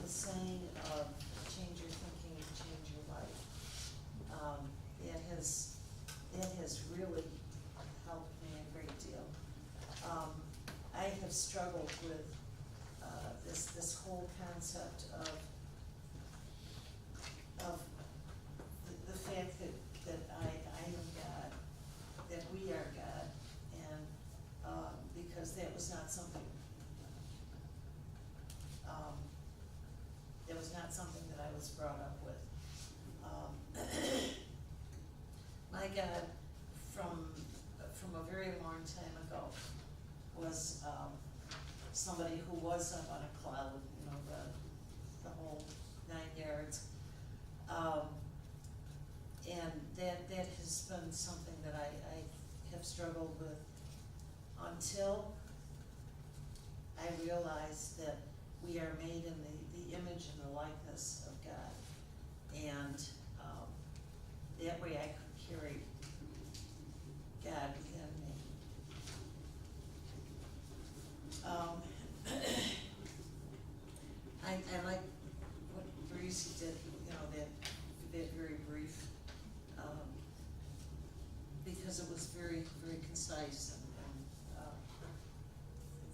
the saying of change your thinking, change your life. That has really helped me a great deal. I have struggled with, this whole concept of the fact that I am God, that we are God, and, because that was not something, that I was brought up with. My God, from a very long time ago, was, somebody who was up on a cloud, you know, the whole 9 yards. And that has been something that I have struggled with until I realized that we are made in the image and the likeness of God. And, that way I could carry God within me. I like what Breezy did, you know, that very brief, because it was very, very concise, and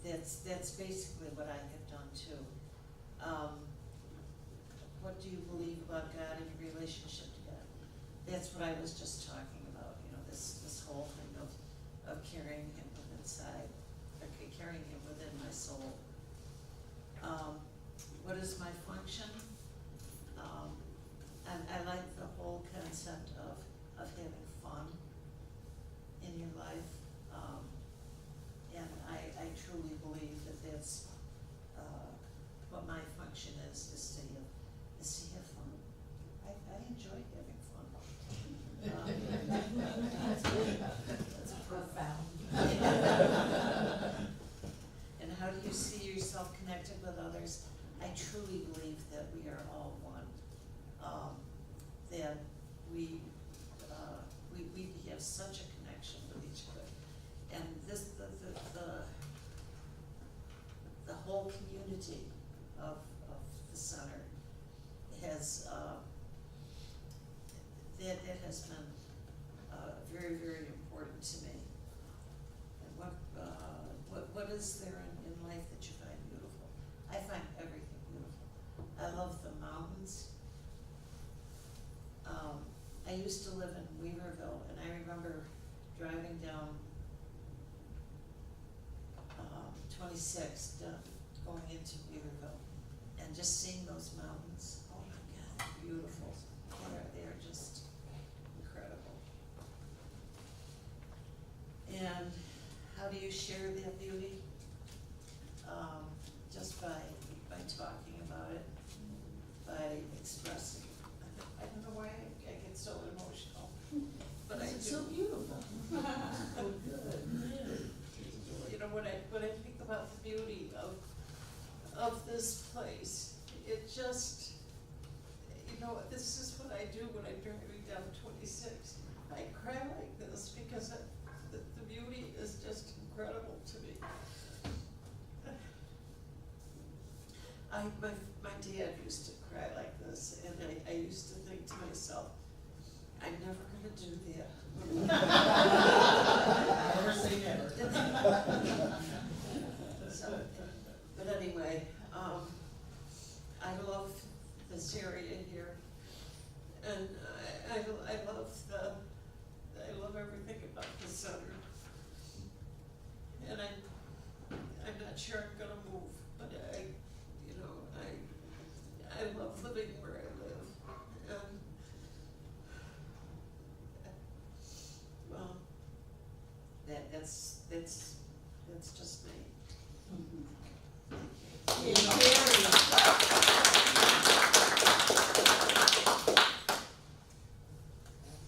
that's basically what I have done too. What do you believe about God and your relationship to God? That's what I was just talking about, you know, this whole thing of carrying him within inside, or carrying him within my soul. What is my function? I like the whole concept of having fun in your life. And I truly believe that that's, what my function is to have fun. I enjoy having fun. That's profound. And how do you see yourself connected with others? I truly believe that we are all one. That we have such a connection with each other. And the whole community of the center has, that has been, very, very important to me. And what is there in life that you find beautiful? I find everything beautiful. I love the mountains. I used to live in Weaverville, and I remember driving down 26, going into Weaverville, and just seeing those mountains. Oh my God, they're beautiful. They are just incredible. And how do you share that beauty? Just by talking about it, by expressing. I don't know why I get so emotional, but I do. It's so beautiful. Oh, good. You know, when I think about the beauty of this place, it just, you know, this is what I do when I'm driving down 26. I cry like this because the beauty is just incredible to me. My dad used to cry like this, and I used to think to myself, I'm never gonna do that. Never say never. sure I'm gonna move, but you know, I love living where I live, and, well, that's just me. Yeah, Gary.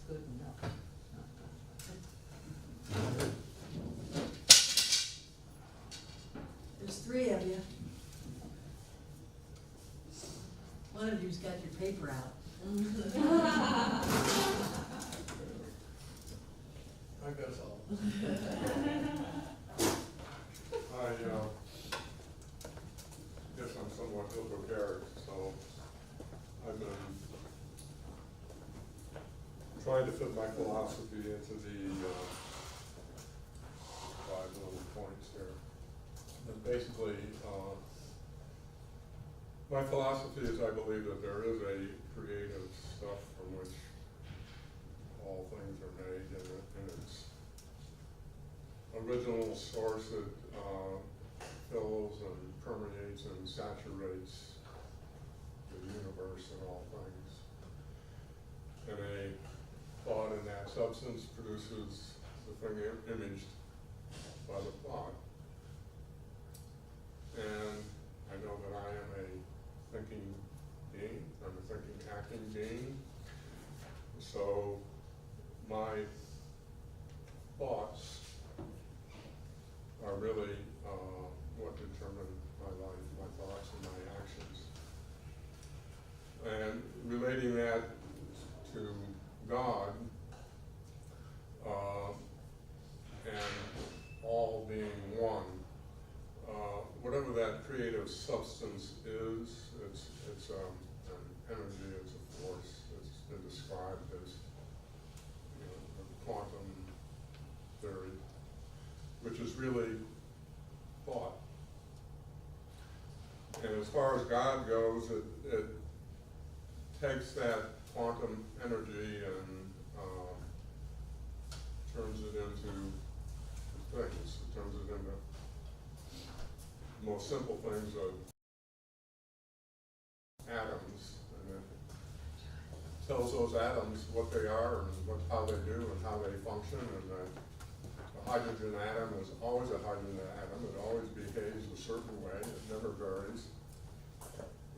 Good enough. There's three of you. One of you's got your paper out. I guess guess I'm somewhat ill-prepared, so I've been trying to fit my philosophy into the 5 little points here. And basically, my philosophy is I believe that there is a creative stuff from which all things are made, and its original source that fills and permeates and saturates the universe and all things. And a thought in that substance produces the thing imaged by the thought. And I know that I am a thinking being, I'm a thinking, acting being. So my thoughts are really what determine my life, my thoughts and my actions. And relating that to God, and all being one, whatever that creative substance is, it's an energy, it's a force. It's been described as, you know, a quantum theory, which is really thought. And as far as God goes, it takes that quantum energy and turns it into things. It turns it into the most simple things of atoms, and it tells those atoms what they are and how they do and how they function. And the hydrogen atom is always a hydrogen atom. It always behaves a certain way. It never varies.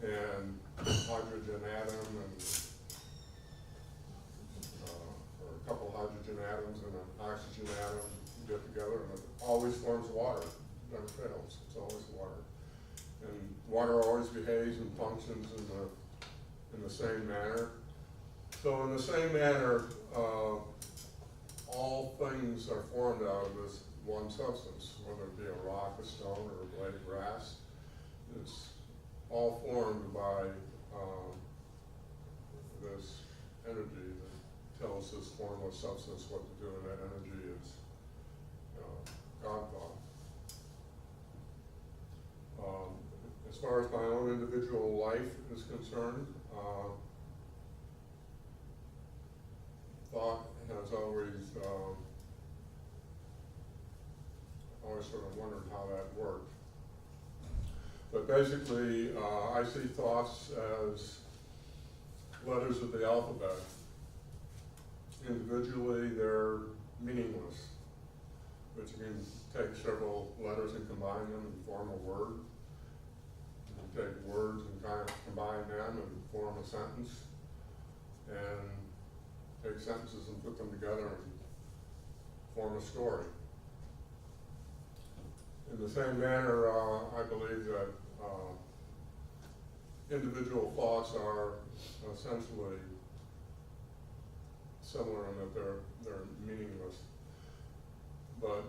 And hydrogen atom and or a couple hydrogen atoms and an oxygen atom get together, and it always forms water. It never fails. It's always water. And water always behaves and functions in the same manner. So in the same manner, all things are formed out of this one substance, whether it be a rock, a stone, or a blade of grass. It's all formed by this energy that tells this formless substance what to do, and that energy is God thought. As far as my own individual life is concerned, thought has always sort of wondered how that worked. But basically, I see thoughts as letters of the alphabet. Individually, they're meaningless, but you can take several letters and combine them and form a word. You take words and kind of combine them and form a sentence, and take sentences and put them together and form a story. In the same manner, I believe that individual thoughts are essentially similar in that they're meaningless. But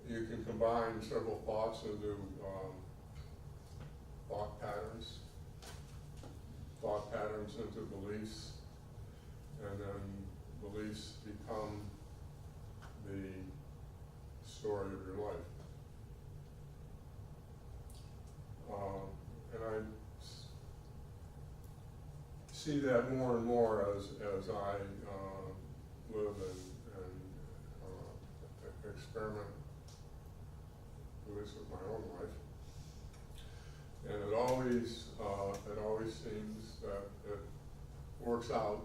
you can combine several thoughts into thought patterns into beliefs, and then beliefs become the story of your life. And I see that more and more as I live and experiment least with my own life. And it always seems that it works out,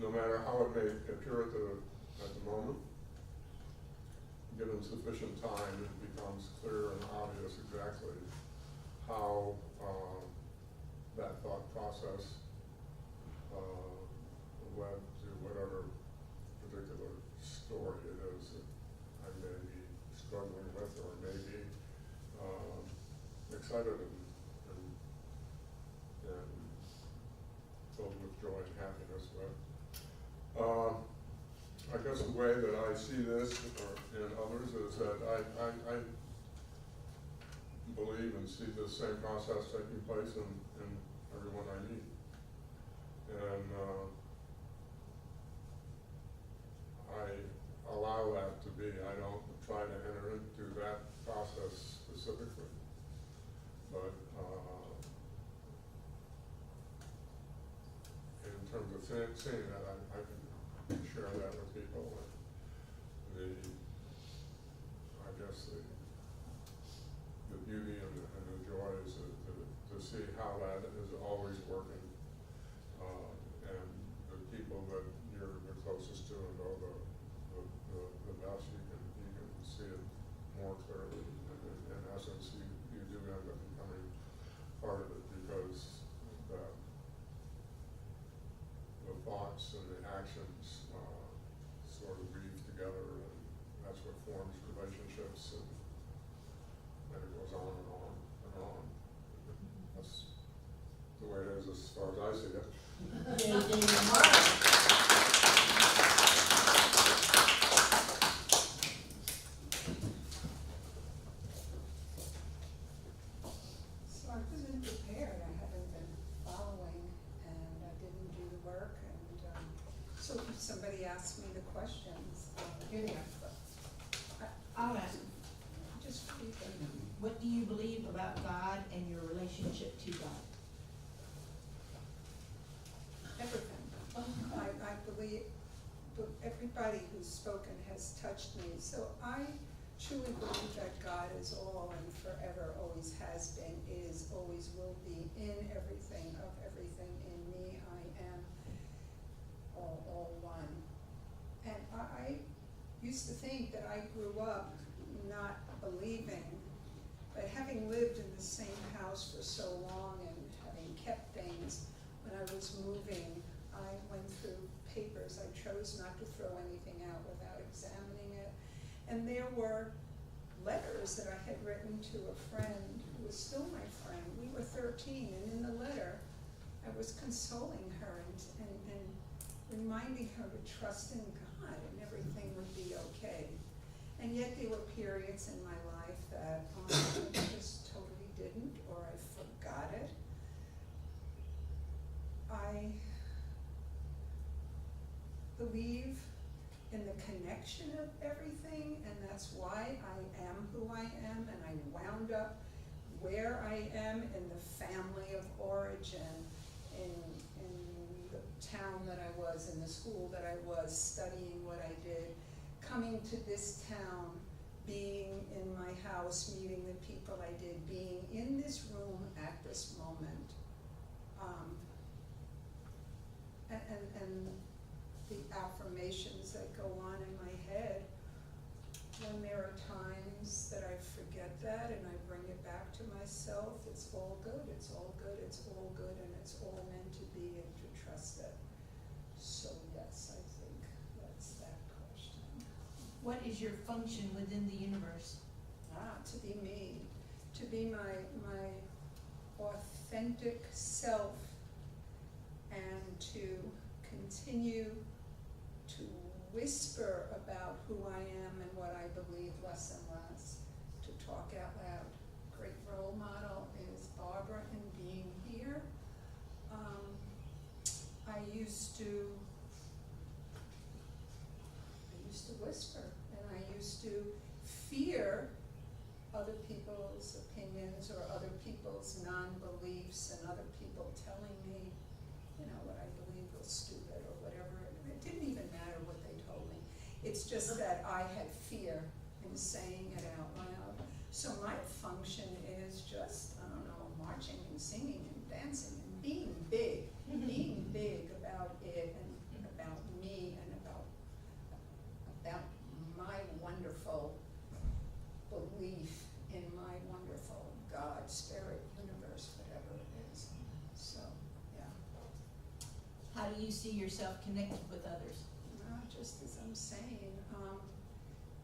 no matter how it may appear at the moment. Given sufficient time, it becomes clear and obvious exactly how that thought process led to whatever particular story it is that I may be struggling with or may be excited and filled with joy and happiness with. I guess the way that I see this and others is that I believe and see the same process taking place in everyone I meet. And I allow that to be. I don't try to enter into that process specifically. But in terms of seeing that, I can share that with people. And I guess the beauty and the joy is to see how that is always working. And the people that you're the closest to and know the best, you can see it more clearly. And in essence, you do end up becoming part of it because the thoughts and the actions sort of weave together, and that's what forms relationships, and it goes on and on and on. That's the way it is as far as I see it. So I wasn't prepared. I haven't been following, and I didn't do the work. And so if somebody asked me the questions, Here they are. I'll ask them. just read them. What do you believe about God and your relationship to God? Everything. I believe everybody who's spoken has touched me. So I truly believe that God is all and forever always has been, is, always will be in everything, of everything in me. I am all one. And I used to think that I grew up not believing, but having lived in the same house for so long and having kept things, when I was moving, I went through papers. I chose not to throw anything out without examining it. And there were letters that I had written to a friend who was still my friend. We were 13, and in the letter, I was consoling her and reminding her to trust in God and everything would be okay. And yet there were periods in my life that I just totally didn't, or I forgot it. I believe in the connection of everything, and that's why I am who I am, and I wound up where I am in the family of origin, in the town that I was, in the school that I was, studying what I did, coming to this town, being in my house, meeting the people I did, being in this room at this moment. And the affirmations that go on in my head, when there are times that I forget that and I bring it back to myself, it's all good, it's all good, it's all good, and it's all meant to be, and to trust it. So yes, I think that's that question. What is your function within the universe? To be me, to be my authentic self, and to continue to whisper about who I am and what I believe less and less, to talk out loud. Great role model is Barbara in being here. I used to whisper, and I used to fear other people's opinions or other people's non-beliefs and other people telling me, what I believed was stupid or whatever. It didn't even matter what they told me. It's just that I had fear in saying it out loud. So my function is just, I don't know, marching and singing and dancing and being big about it and about me and about my wonderful belief in my wonderful God, spirit, universe, whatever it is. So, yeah. How do you see yourself connected with others? Well, just as I'm saying,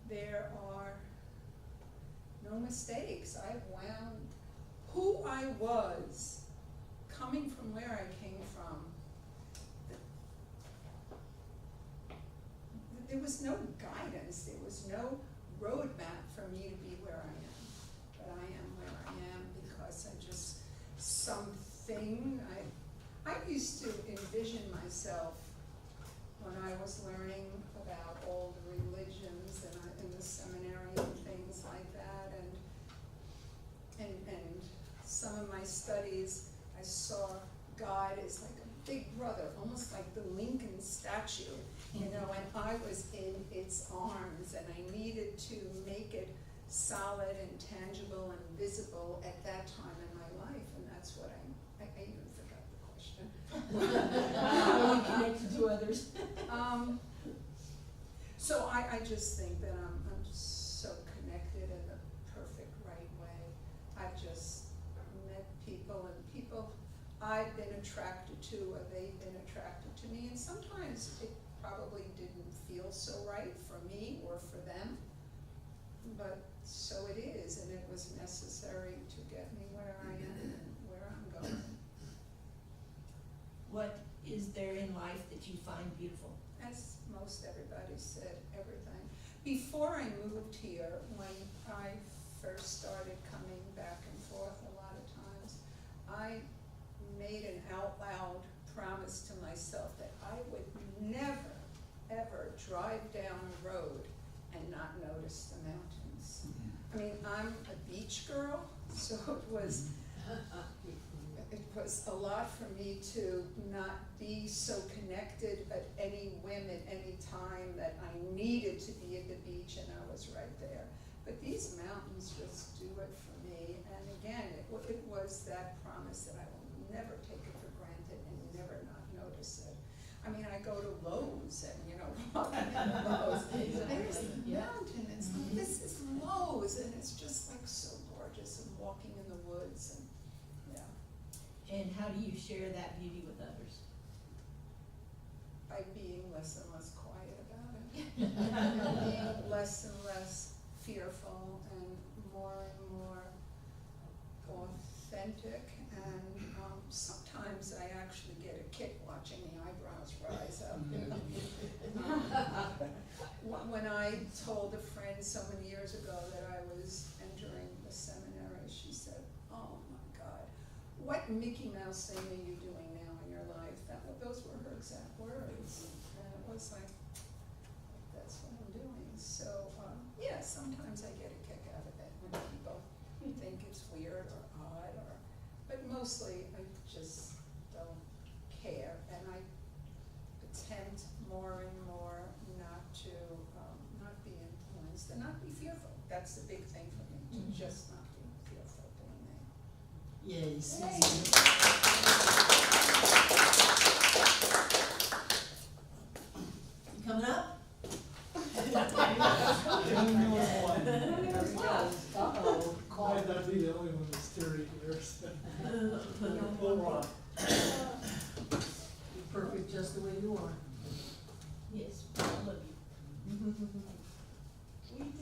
there are no mistakes. I've wound who I was, coming from where I came from. There was no guidance, there was no roadmap for me to be where I am. But I am where I am because I just, something, I used to envision myself when I was learning about all the religions and in the seminary and things like that, and some of my studies, I saw God as like a big brother, almost like the Lincoln statue, you know, and I was in its arms, and I needed to make it solid and tangible and visible at that time in my life, and that's what I even forgot the question. How are you connected to others? So I just think that I'm so connected in the perfect right way. I've just met people, and people I've been attracted to, or they've been attracted to me, and sometimes it probably didn't feel so right for me or for them, but so it is, and it was necessary to get me where I am and where I'm going. What is there in life that you find beautiful? As most everybody said, everything. Before I moved here, when I first started coming back and forth a lot of times, I made an out loud promise to myself that I would never, ever drive down a road and not notice the mountains. I mean, I'm a beach girl, so it was a lot for me to not be so connected at any whim at any time that I needed to be at the beach and I was right there. But these mountains just do it for me. And again, it was that promise that I will never take it for granted and never not notice it. I mean, I go to Lowe's and, you know, walking in Lowe's, there's the mountain, and it's like, this is Lowe's, and it's just like so gorgeous, and walking in the woods, and And how do you share that beauty with others? by being less and less quiet about it. And being less and less fearful and more authentic. And sometimes I actually get a kick watching the eyebrows rise up. When I told a friend so many years ago that I was entering the seminary, she said, "Oh my God, what Mickey Mouse thing are you doing now in your life?" Those were her exact words. And it was like, that's what I'm doing. So, yeah, sometimes I get a kick out of it when people think it's weird or odd, but mostly I just don't care. And I attempt more and more not to, not be influenced and not be fearful. That's the big thing for me, to just not be fearful being me. Yes. You coming up? Might not be the only one that's teary here. You're perfect just the way you are. Yes, I love you. We do.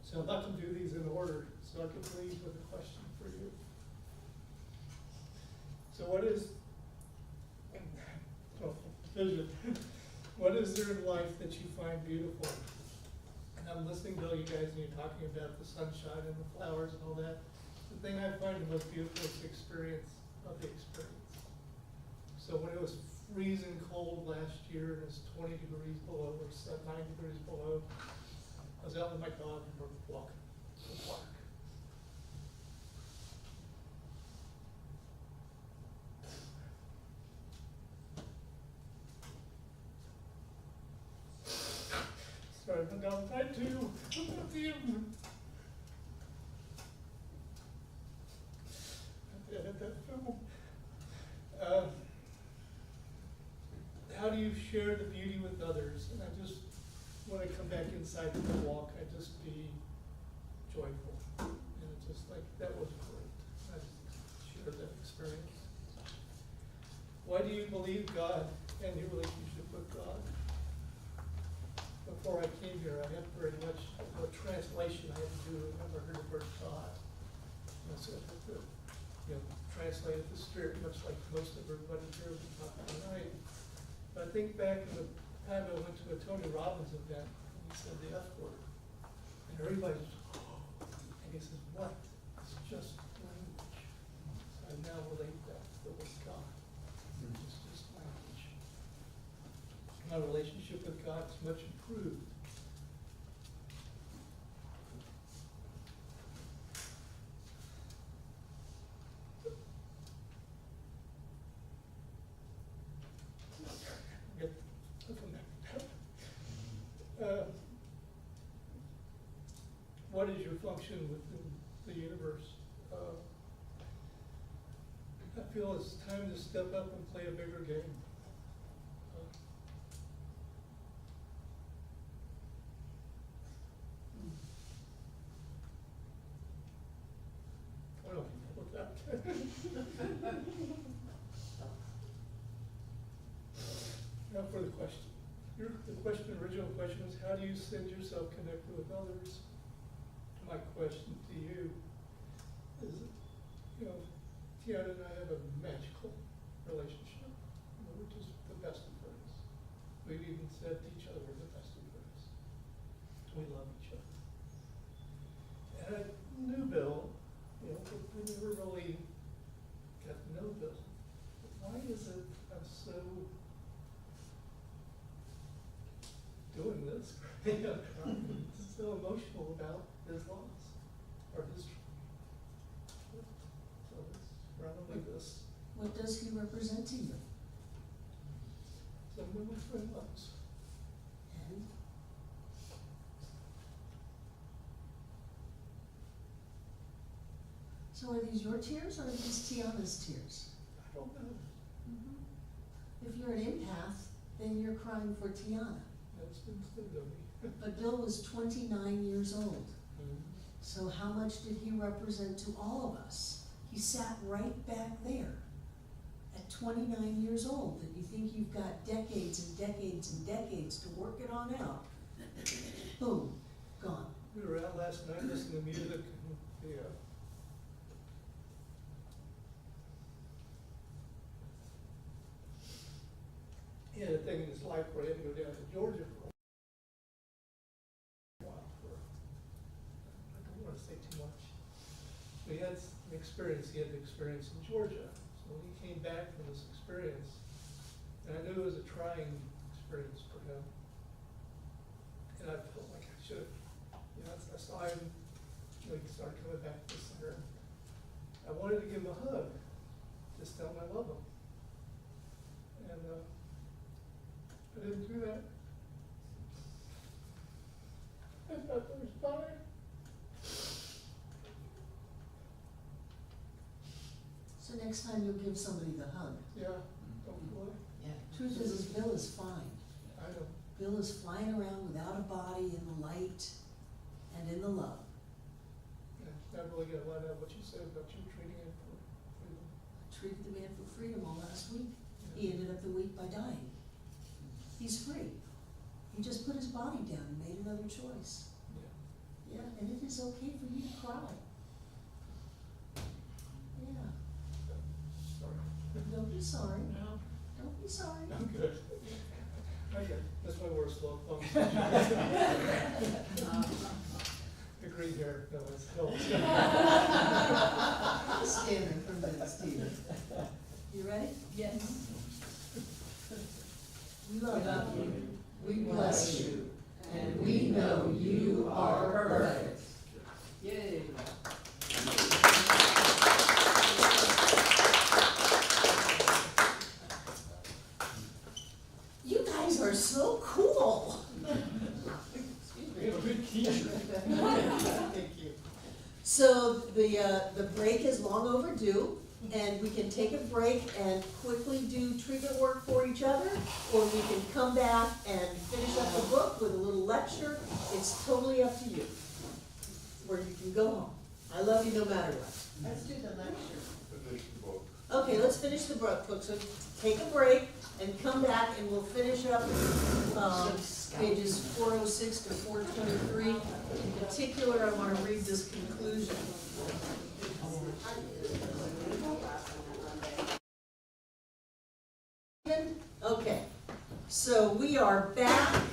So I'd like to do these in order, so I can leave with a question for you. So what is, vision, what is there in life that you find beautiful? And I'm listening to all you guys and you're talking about the sunshine and the flowers and all that. The thing I find the most beautiful is the experience of the experience. So when it was freezing cold last year and it was 20 degrees below or 9 degrees below, I was out with my dog and we're walking the park. share the beauty with others, and I just, when I come back inside the walk, I just be joyful. And it's just like, that was great. I just shared that experience. Why do you believe God and your relationship with God? Before I came here, I had very much a translation I had to do. I never heard the word God. And so I had to, translate it to spirit, much like most of everybody here will talk tonight. But I think back in the time I went to a Tony Robbins event, and he said the F word. And everybody was, and he says, what? It's just language. So I now relate that to the word God. It's just language. My relationship with God is much improved. What is your function within the universe? I feel it's time to step up and play a bigger game. I don't know what that. Now for the question. The original question is, how do you send yourself connected with others? My question to you is, Tiana and I have a magical relationship. We're just the best of friends. We've even said to each other, we're the best of friends. We love each other. And I knew Bill, but we never really got to know Bill. But why is it I'm so doing this? So emotional about his loss or his. So it's probably this. What does he represent to you? Someone my friend loves. And? So are these your tears or are these Tiana's tears? I don't know. If you're an empath, then you're crying for Tiana. That's been said to me. But Bill was 29 years old. So how much did he represent to all of us? He sat right back there at 29 years old, and you think you've got decades and decades and decades to work it on out. Boom, gone. We were out last night listening to music, and he had a thing in his life where he had to go down to Georgia for a while. I don't want to say too much. But he had an experience he had to experience in Georgia. So when he came back from this experience, and I knew it was a trying experience for him, and I felt like I should have, I saw him, he started coming back to the center. I wanted to give him a hug, just tell him I love him. And I didn't do that. I thought there was fire. So next time you'll give somebody the hug. Yeah, hopefully. Yeah. Truth is Bill is fine. I know. Bill is flying around without a body in the light and in the love. Yeah, I really got a lot out of what you said about you treating him for freedom. I treated the man for freedom all last week. He ended up the week by dying. He's free. He just put his body down and made another choice. Yeah. Yeah, and it is okay for you to cry. Yeah. Sorry. Don't be sorry. No. Don't be sorry. I'm good. Okay, that's why we're slow phone. The green hair, no, it's helps. Stand in for a minute, Stephen. You ready? Yes. We love you. We bless you. And we know you are perfect. Yay. You guys are so cool. We have a good teacher. Thank you. So the break is long overdue. and we can take a break and quickly do treatment work for each other, or we can come back and finish up the book with a little lecture. It's totally up to you, where you can go home. I love you no matter what. Let's do the lecture. Finish the book. Okay, let's finish the book, so take a break and come back and we'll finish up, pages 406 to 423. In particular, I wanna read this conclusion. Okay, so we are back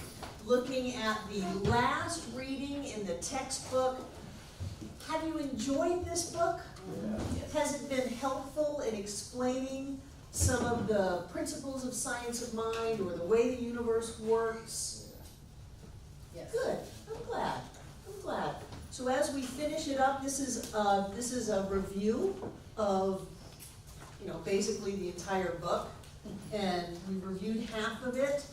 looking at the last reading in the textbook. Have you enjoyed this book? Has it been helpful in explaining some of the principles of science of mind or the way the universe works? Yes. Good, I'm glad, I'm glad. So as we finish it up, this is a review of, basically the entire book. And we reviewed half of it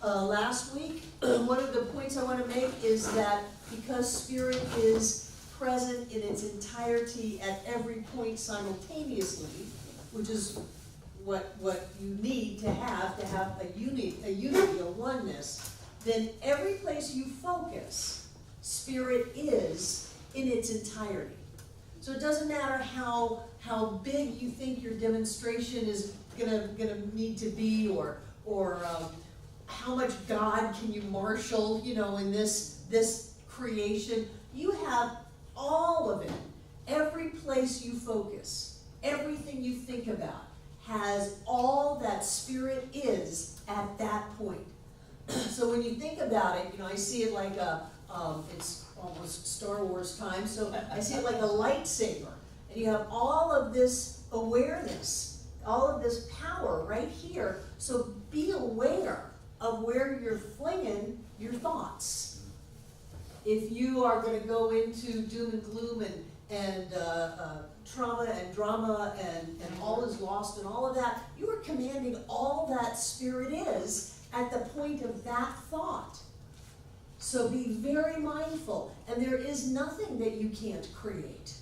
last week. One of the points I want to make is that because spirit is present in its entirety at every point simultaneously, which is what you need to have a unity, a oneness, then every place you focus, spirit is in its entirety. So it doesn't matter how big you think your demonstration is gonna need to be, or how much God can you marshal, in this creation. You have all of it. Every place you focus, everything you think about, has all that spirit is at that point. So when you think about it, I see it like it's almost Star Wars time, so I see it like a lightsaber. And you have all of this awareness, all of this power right here. So be aware of where you're flinging your thoughts. If you are going to go into doom and gloom and trauma and drama and all is lost and all of that, you are commanding all that spirit is at the point of that thought. So be very mindful. And there is nothing that you can't create,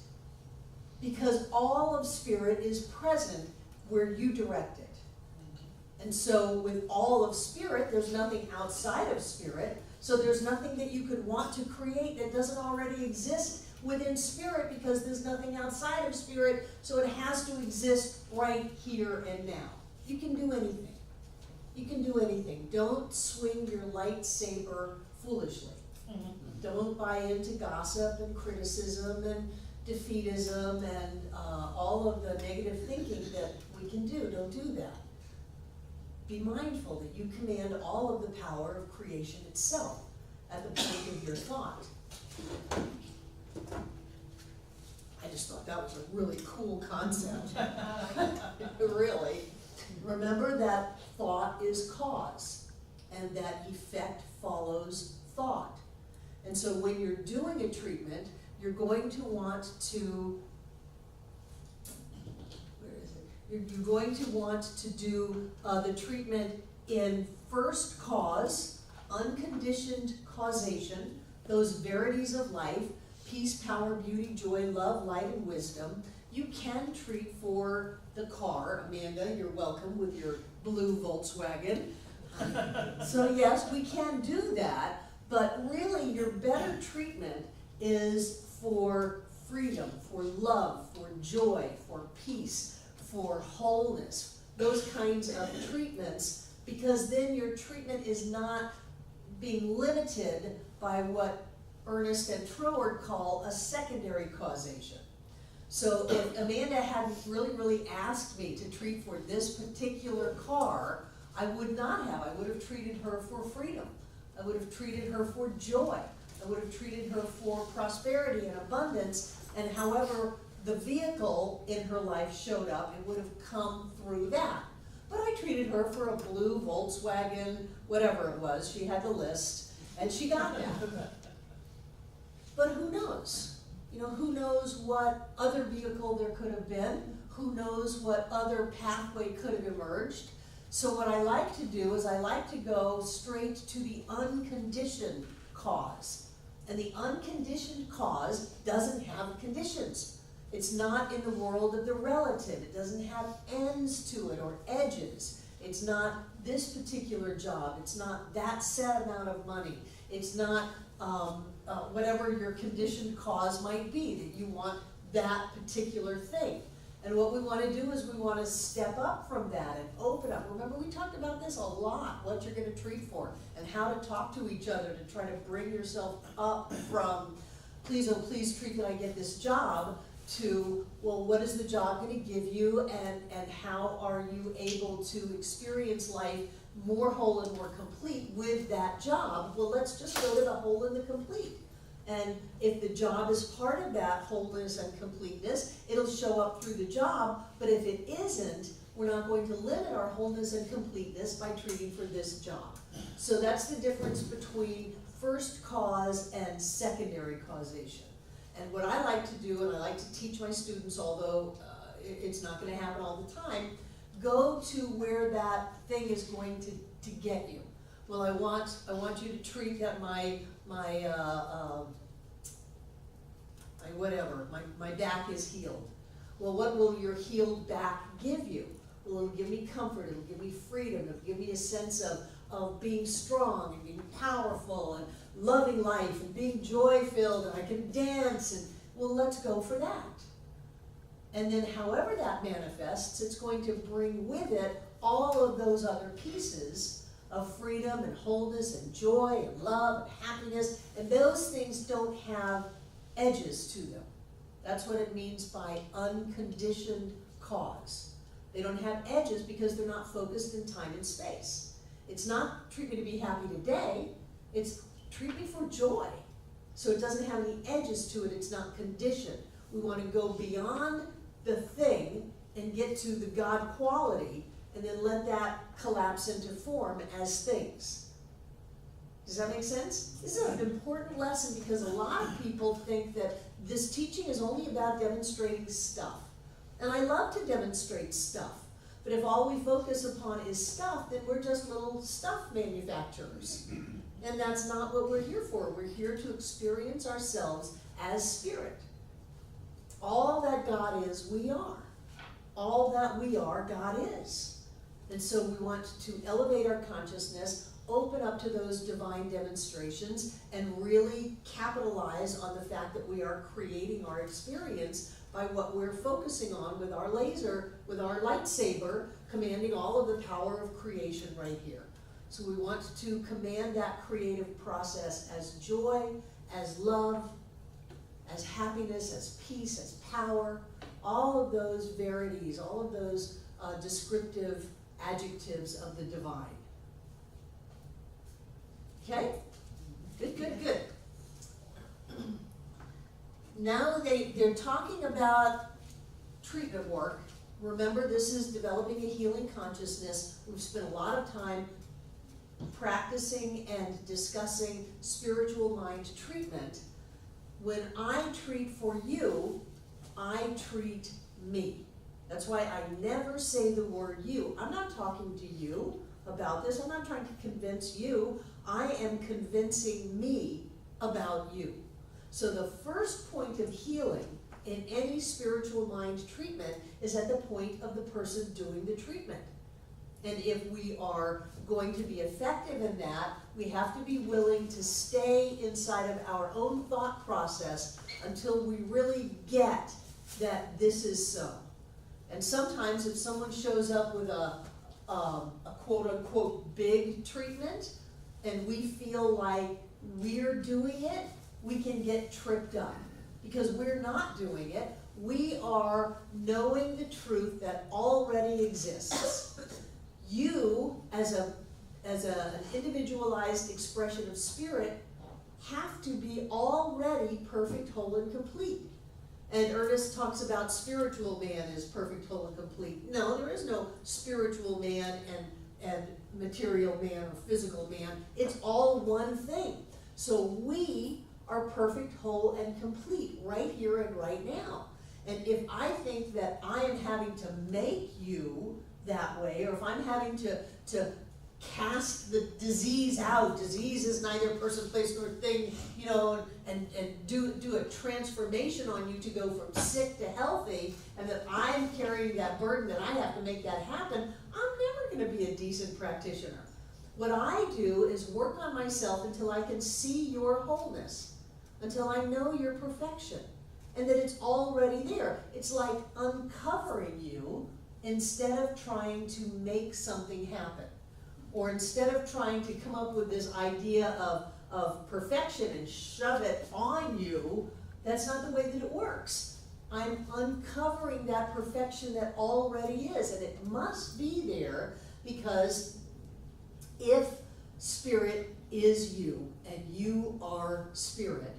because all of spirit is present where you direct it. And so with all of spirit, there's nothing outside of spirit. So there's nothing that you could want to create that doesn't already exist within spirit, because there's nothing outside of spirit, so it has to exist right here and now. You can do anything. You can do anything. Don't swing your lightsaber foolishly. Don't buy into gossip and criticism and defeatism and all of the negative thinking that we can do. Don't do that. Be mindful that you command all of the power of creation itself at the point of your thought. I just thought that was a really cool concept. Really. Remember that thought is cause, and that effect follows thought. And so when you're doing a treatment, you're going to want to, you're going to want to do the treatment in first cause, unconditioned causation, those verities of life, peace, power, beauty, joy, love, light, and wisdom. You can treat for the car. Amanda, you're welcome with your blue Volkswagen. So yes, we can do that, but really your better treatment is for freedom, for love, for joy, for peace, for wholeness, those kinds of treatments, because then your treatment is not being limited by what Ernest and Troward call a secondary causation. So if Amanda hadn't really asked me to treat for this particular car, I would not have. I would have treated her for freedom. I would have treated her for joy. I would have treated her for prosperity and abundance, and however the vehicle in her life showed up, it would have come through that. But I treated her for a blue Volkswagen, whatever it was. She had the list, and she got that. But who knows? Who knows what other vehicle there could have been? Who knows what other pathway could have emerged? So what I like to do is I like to go straight to the unconditioned cause. And the unconditioned cause doesn't have conditions. It's not in the world of the relative. It doesn't have ends to it or edges. It's not this particular job. It's not that set amount of money. It's not whatever your conditioned cause might be, that you want that particular thing. And what we want to do is we want to step up from that and open up. Remember, we talked about this a lot, what you're going to treat for, and how to talk to each other to try to bring yourself up from, please, oh please treat that I get this job, to, well, what is the job going to give you, and how are you able to experience life more whole and more complete with that job? Well, let's just go to the whole and the complete. And if the job is part of that wholeness and completeness, it'll show up through the job. But if it isn't, we're not going to limit our wholeness and completeness by treating for this job. So that's the difference between first cause and secondary causation. And what I like to do, and I like to teach my students, although it's not going to happen all the time, go to where that thing is going to get you. Well, I want you to treat that my back is healed. Well, what will your healed back give you? Well, it'll give me comfort, it'll give me freedom, it'll give me a sense of being strong and being powerful and loving life and being joy-filled, and I can dance, and well, let's go for that. And then however that manifests, it's going to bring with it all of those other pieces of freedom and wholeness and joy and love and happiness, and those things don't have edges to them. That's what it means by unconditioned cause. They don't have edges because they're not focused in time and space. It's not treat me to be happy today, it's treat me for joy. So it doesn't have any edges to it, it's not conditioned. We want to go beyond the thing and get to the God quality, and then let that collapse into form as things. Does that make sense? This is an important lesson because a lot of people think that this teaching is only about demonstrating stuff. And I love to demonstrate stuff. But if all we focus upon is stuff, then we're just little stuff manufacturers. And that's not what we're here for. We're here to experience ourselves as spirit. All that God is, we are. All that we are, God is. And so we want to elevate our consciousness, open up to those divine demonstrations, and really capitalize on the fact that we are creating our experience by what we're focusing on with our laser, with our lightsaber, commanding all of the power of creation right here. So we want to command that creative process as joy, as love, as happiness, as peace, as power, all of those verities, all of those descriptive adjectives of the divine. Okay? Good, good, good. Now they're talking about treatment work. Remember, this is developing a healing consciousness. We've spent a lot of time practicing and discussing spiritual mind treatment. When I treat for you, I treat me. That's why I never say the word you. I'm not talking to you about this. I'm not trying to convince you. I am convincing me about you. So the first point of healing in any spiritual mind treatment is at the point of the person doing the treatment. And if we are going to be effective in that, we have to be willing to stay inside of our own thought process until we really get that this is so. And sometimes if someone shows up with a quote-unquote big treatment, and we feel like we're doing it, we can get tripped up. Because we're not doing it, we are knowing the truth that already exists. You, as an individualized expression of spirit, have to be already perfect, whole, and complete. And Ernest talks about spiritual man as perfect, whole, and complete. No, there is no spiritual man and material man or physical man. It's all one thing. So we are perfect, whole, and complete right here and right now. And if I think that I am having to make you that way, or if I'm having to cast the disease out. Disease is neither person, place, nor thing, you know, and do a transformation on you to go from sick to healthy, and that I'm carrying that burden, that I have to make that happen, I'm never gonna be a decent practitioner. What I do is work on myself until I can see your wholeness, until I know your perfection, and that it's already there. It's like uncovering you instead of trying to make something happen. Or instead of trying to come up with this idea of perfection and shove it on you, that's not the way that it works. I'm uncovering that perfection that already is, and it must be there, because if spirit is you and you are spirit,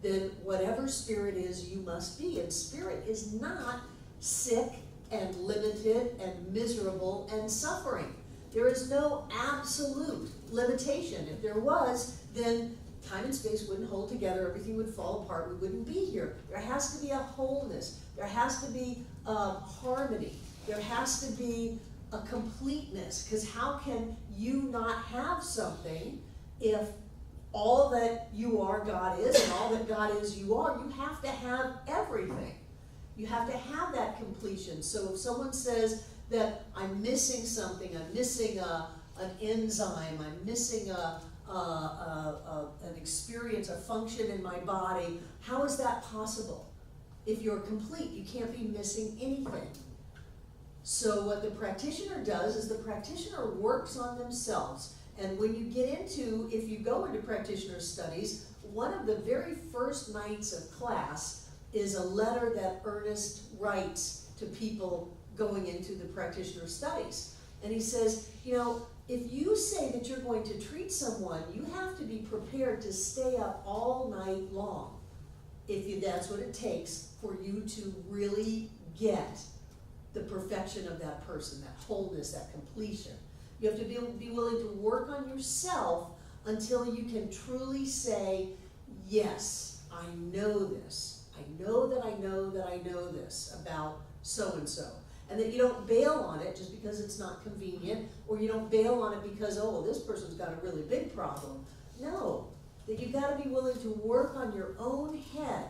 then whatever spirit is, you must be. And spirit is not sick and limited and miserable and suffering. There is no absolute limitation. If there was, then time and space wouldn't hold together, everything would fall apart, we wouldn't be here. There has to be a wholeness, there has to be harmony, there has to be a completeness, because how can you not have something if all that you are God is, and all that God is you are? You have to have everything. You have to have that completion. So if someone says that I'm missing something, I'm missing an enzyme, I'm missing an experience, a function in my body, how is that possible? If you're complete, you can't be missing anything. So what the practitioner does is the practitioner works on themselves. And when you get into, if you go into practitioner studies, one of the very first nights of class is a letter that Ernest writes to people going into the practitioner studies. And he says, you know, if you say that you're going to treat someone, you have to be prepared to stay up all night long, that's what it takes for you to really get the perfection of that person, that wholeness, that completion. You have to be willing to work on yourself until you can truly say, yes, I know this. I know that I know that I know this about so-and-so. And that you don't bail on it just because it's not convenient, or you don't bail on it because, oh, well, this person's got a really big problem. No, that you've got to be willing to work on your own head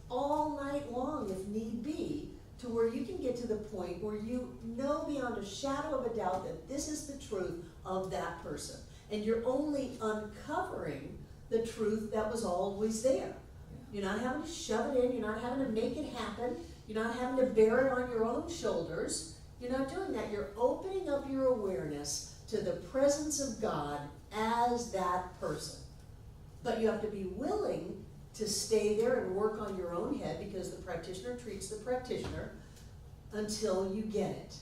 all night long if need be, to where you can get to the point where you know beyond a shadow of a doubt that this is the truth of that person. And you're only uncovering the truth that was always there. You're not having to shove it in, you're not having to make it happen, you're not having to bear it on your own shoulders. You're not doing that. You're opening up your awareness to the presence of God as that person. But you have to be willing to stay there and work on your own head, because the practitioner treats the practitioner until you get it.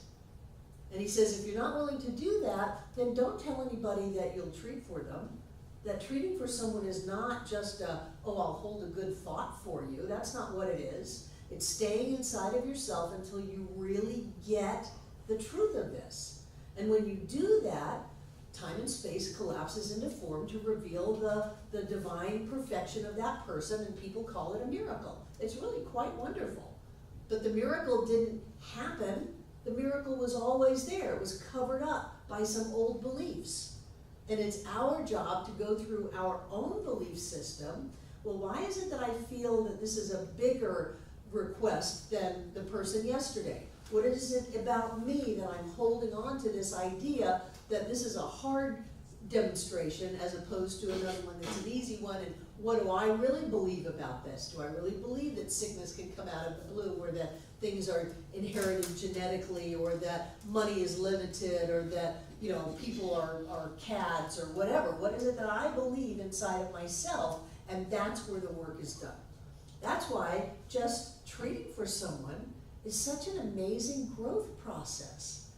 And he says, if you're not willing to do that, then don't tell anybody that you'll treat for them. That treating for someone is not just oh, I'll hold a good thought for you. That's not what it is. It's staying inside of yourself until you really get the truth of this. And when you do that, time and space collapses into form to reveal the divine perfection of that person, and people call it a miracle. It's really quite wonderful. But the miracle didn't happen. The miracle was always there. It was covered up by some old beliefs. And it's our job to go through our own belief system. Well, why is it that I feel that this is a bigger request than the person yesterday? What is it about me that I'm holding on to this idea that this is a hard demonstration as opposed to another one that's an easy one? And what do I really believe about this? Do I really believe that sickness can come out of the blue, or that things are inherited genetically, or that money is limited, or that, you know, people are cads, or whatever? What is it that I believe inside of myself? And that's where the work is done. That's why just treating for someone is such an amazing growth process.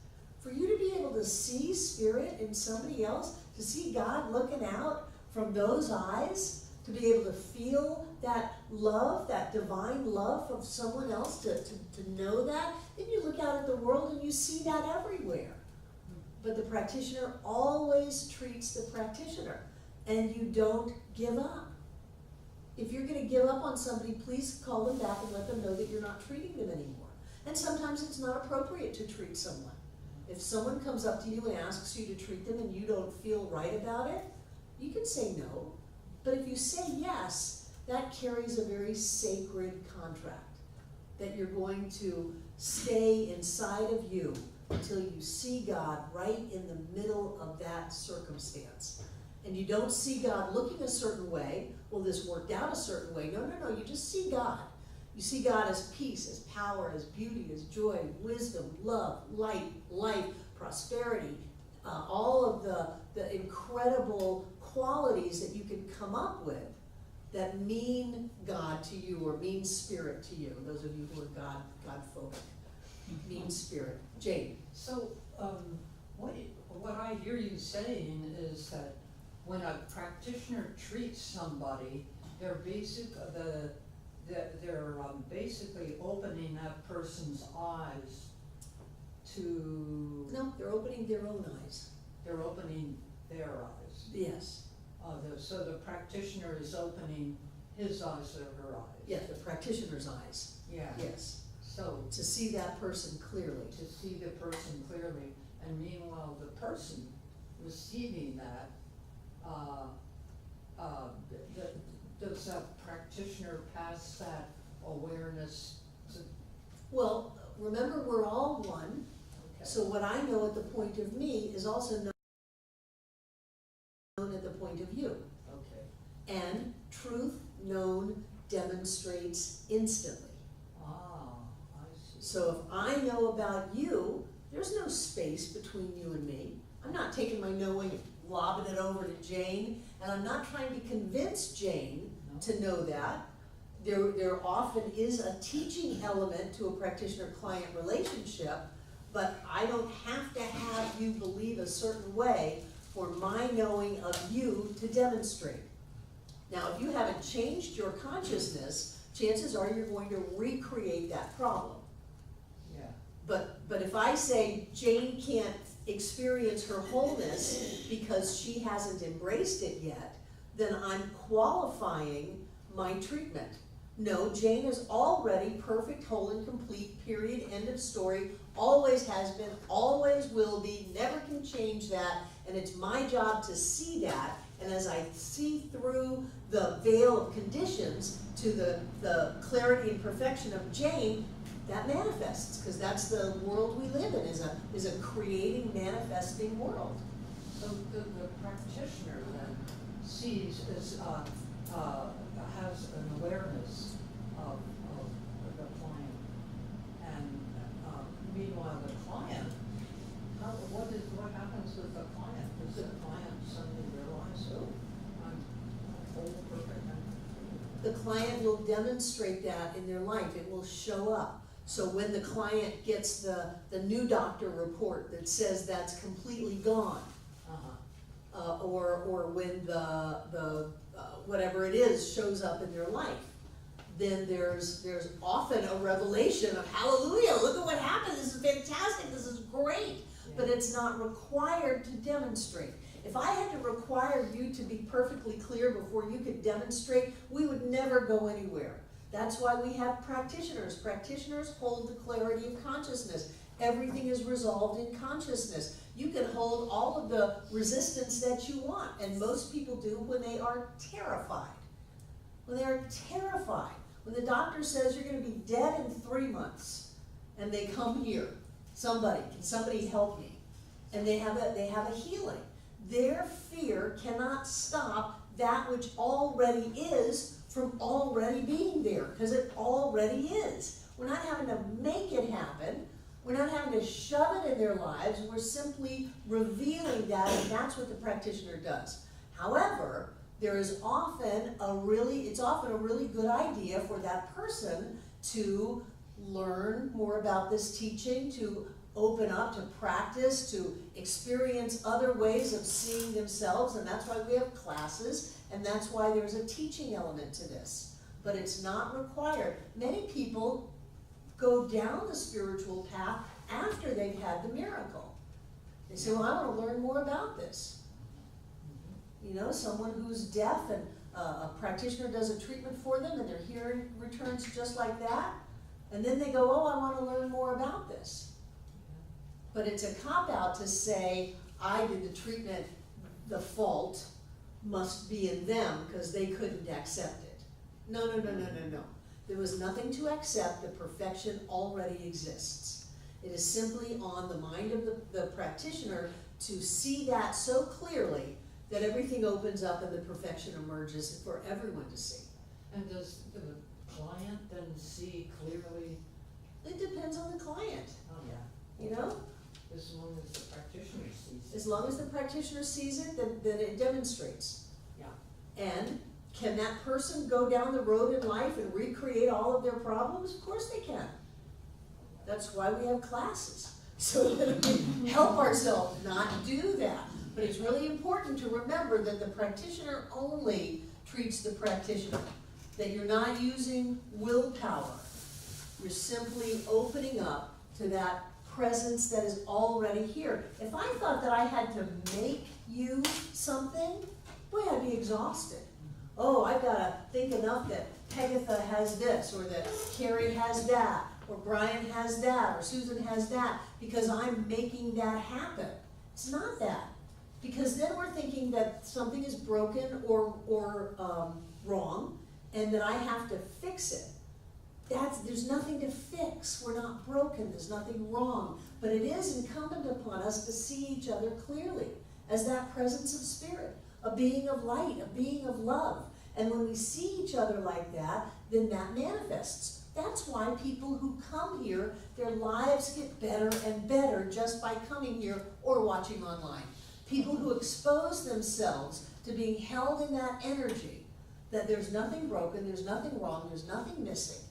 For you to be able to see spirit in somebody else, to see God looking out from those eyes, to be able to feel that love, that divine love of someone else, to know that, then you look out at the world and you see that everywhere. But the practitioner always treats the practitioner, and you don't give up. If you're going to give up on somebody, please call them back and let them know that you're not treating them anymore. And sometimes it's not appropriate to treat someone. If someone comes up to you and asks you to treat them and you don't feel right about it, you can say no. But if you say yes, that carries a very sacred contract that you're going to stay inside of you until you see God right in the middle of that circumstance. And you don't see God looking a certain way, well, this worked out a certain way. No, you just see God. You see God as peace, as power, as beauty, as joy, wisdom, love, light, life, prosperity, all of the incredible qualities that you can come up with that mean God to you or mean spirit to you. Those of you who are God folk, mean spirit. Jane. So, what I hear you saying is that when a practitioner treats somebody, they're basically opening that person's eyes to. No, they're opening their own eyes. They're opening their eyes. Yes. So the practitioner is opening his eyes or her eyes. Yeah, the practitioner's eyes. Yeah. Yes. So to see that person clearly. To see the person clearly, and meanwhile the person receiving that, does that practitioner pass that awareness to? Well, remember we're all one. Okay. So what I know at the point of me is also known at the point of you. Okay. And truth known demonstrates instantly. I see. So if I know about you, there's no space between you and me. I'm not taking my knowing and lobbing it over to Jane, and I'm not trying to convince Jane to know that. There often is a teaching element to a practitioner-client relationship, but I don't have to have you believe a certain way for my knowing of you to demonstrate. Now, if you haven't changed your consciousness, chances are you're going to recreate that problem. Yeah. But if I say Jane can't experience her wholeness because she hasn't embraced it yet, then I'm qualifying my treatment. No, Jane is already perfect, whole, and complete, period, end of story, always has been, always will be, never can change that, and it's my job to see that, and as I see through the veil of conditions to the clarity and perfection of Jane, that manifests, because that's the world we live in, is a creating, manifesting world. So the practitioner then sees has an awareness of the client, and meanwhile the client, what happens with the client? Does the client suddenly realize, oh, I'm whole, perfect? The client will demonstrate that in their life. It will show up. So when the client gets the new doctor report that says that's completely gone, or when the whatever it is shows up in their life, then there's often a revelation of hallelujah, look at what happened, this is fantastic, this is great. Yeah. But it's not required to demonstrate. If I had to require you to be perfectly clear before you could demonstrate, we would never go anywhere. That's why we have practitioners. Practitioners hold the clarity of consciousness. Everything is resolved in consciousness. You can hold all of the resistance that you want, and most people do when they are terrified. When they are terrified. When the doctor says you're going to be dead in 3 months, and they come here, can somebody help me? And they have a healing. Their fear cannot stop that which already is from already being there, because it already is. We're not having to make it happen. We're not having to shove it in their lives. We're simply revealing that, and that's what the practitioner does. However, it's often a really good idea for that person to learn more about this teaching, to open up, to practice, to experience other ways of seeing themselves, and that's why we have classes, and that's why there's a teaching element to this. But it's not required. Many people go down the spiritual path after they've had the miracle. They say, well, I want to learn more about this. You know, someone who's deaf and a practitioner does a treatment for them and their hearing returns just like that. And then they go, oh, I want to learn more about this. but it's a cop-out to say, I did the treatment, the fault must be in them because they couldn't accept it. No, no, no, no, no, no. There was nothing to accept, the perfection already exists. It is simply on the mind of the practitioner to see that so clearly that everything opens up and the perfection emerges for everyone to see. And does the client then see clearly? It depends on the client, Oh, yeah. you know? As long as the practitioner sees it. As long as the practitioner sees it, then it demonstrates. Yeah. And can that person go down the road in life and recreate all of their problems? Of course they can. That's why we have classes, so that we help ourselves not do that. But it's really important to remember that the practitioner only treats the practitioner, that you're not using willpower. You're simply opening up to that presence that is already here. If I thought that I had to make you something, boy, I'd be exhausted. Oh, I've got to think enough that Pegatha has this, or that Carrie has that, or Brian has that, or Susan has that, because I'm making that happen. It's not that. Because then we're thinking that something is broken or wrong, and that I have to fix it. There's nothing to fix. We're not broken. There's nothing wrong. But it is incumbent upon us to see each other clearly as that presence of spirit, a being of light, a being of love. And when we see each other like that, then that manifests. That's why people who come here, their lives get better and better just by coming here or watching online. People who expose themselves to being held in that energy, that there's nothing broken, there's nothing wrong, there's nothing missing,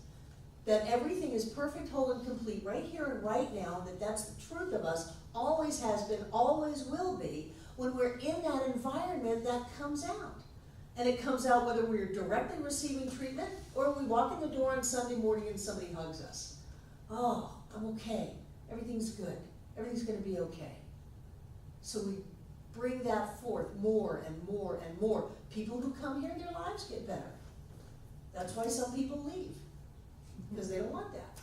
that everything is perfect, whole, and complete right here and right now, that that's the truth of us, always has been, always will be. When we're in that environment, that comes out. And it comes out whether we're directly receiving treatment or we walk in the door on Sunday morning and somebody hugs us. Oh, I'm okay. Everything's good. Everything's going to be okay. So we bring that forth more and more and more. People who come here, their lives get better. That's why some people leave, because they don't want that.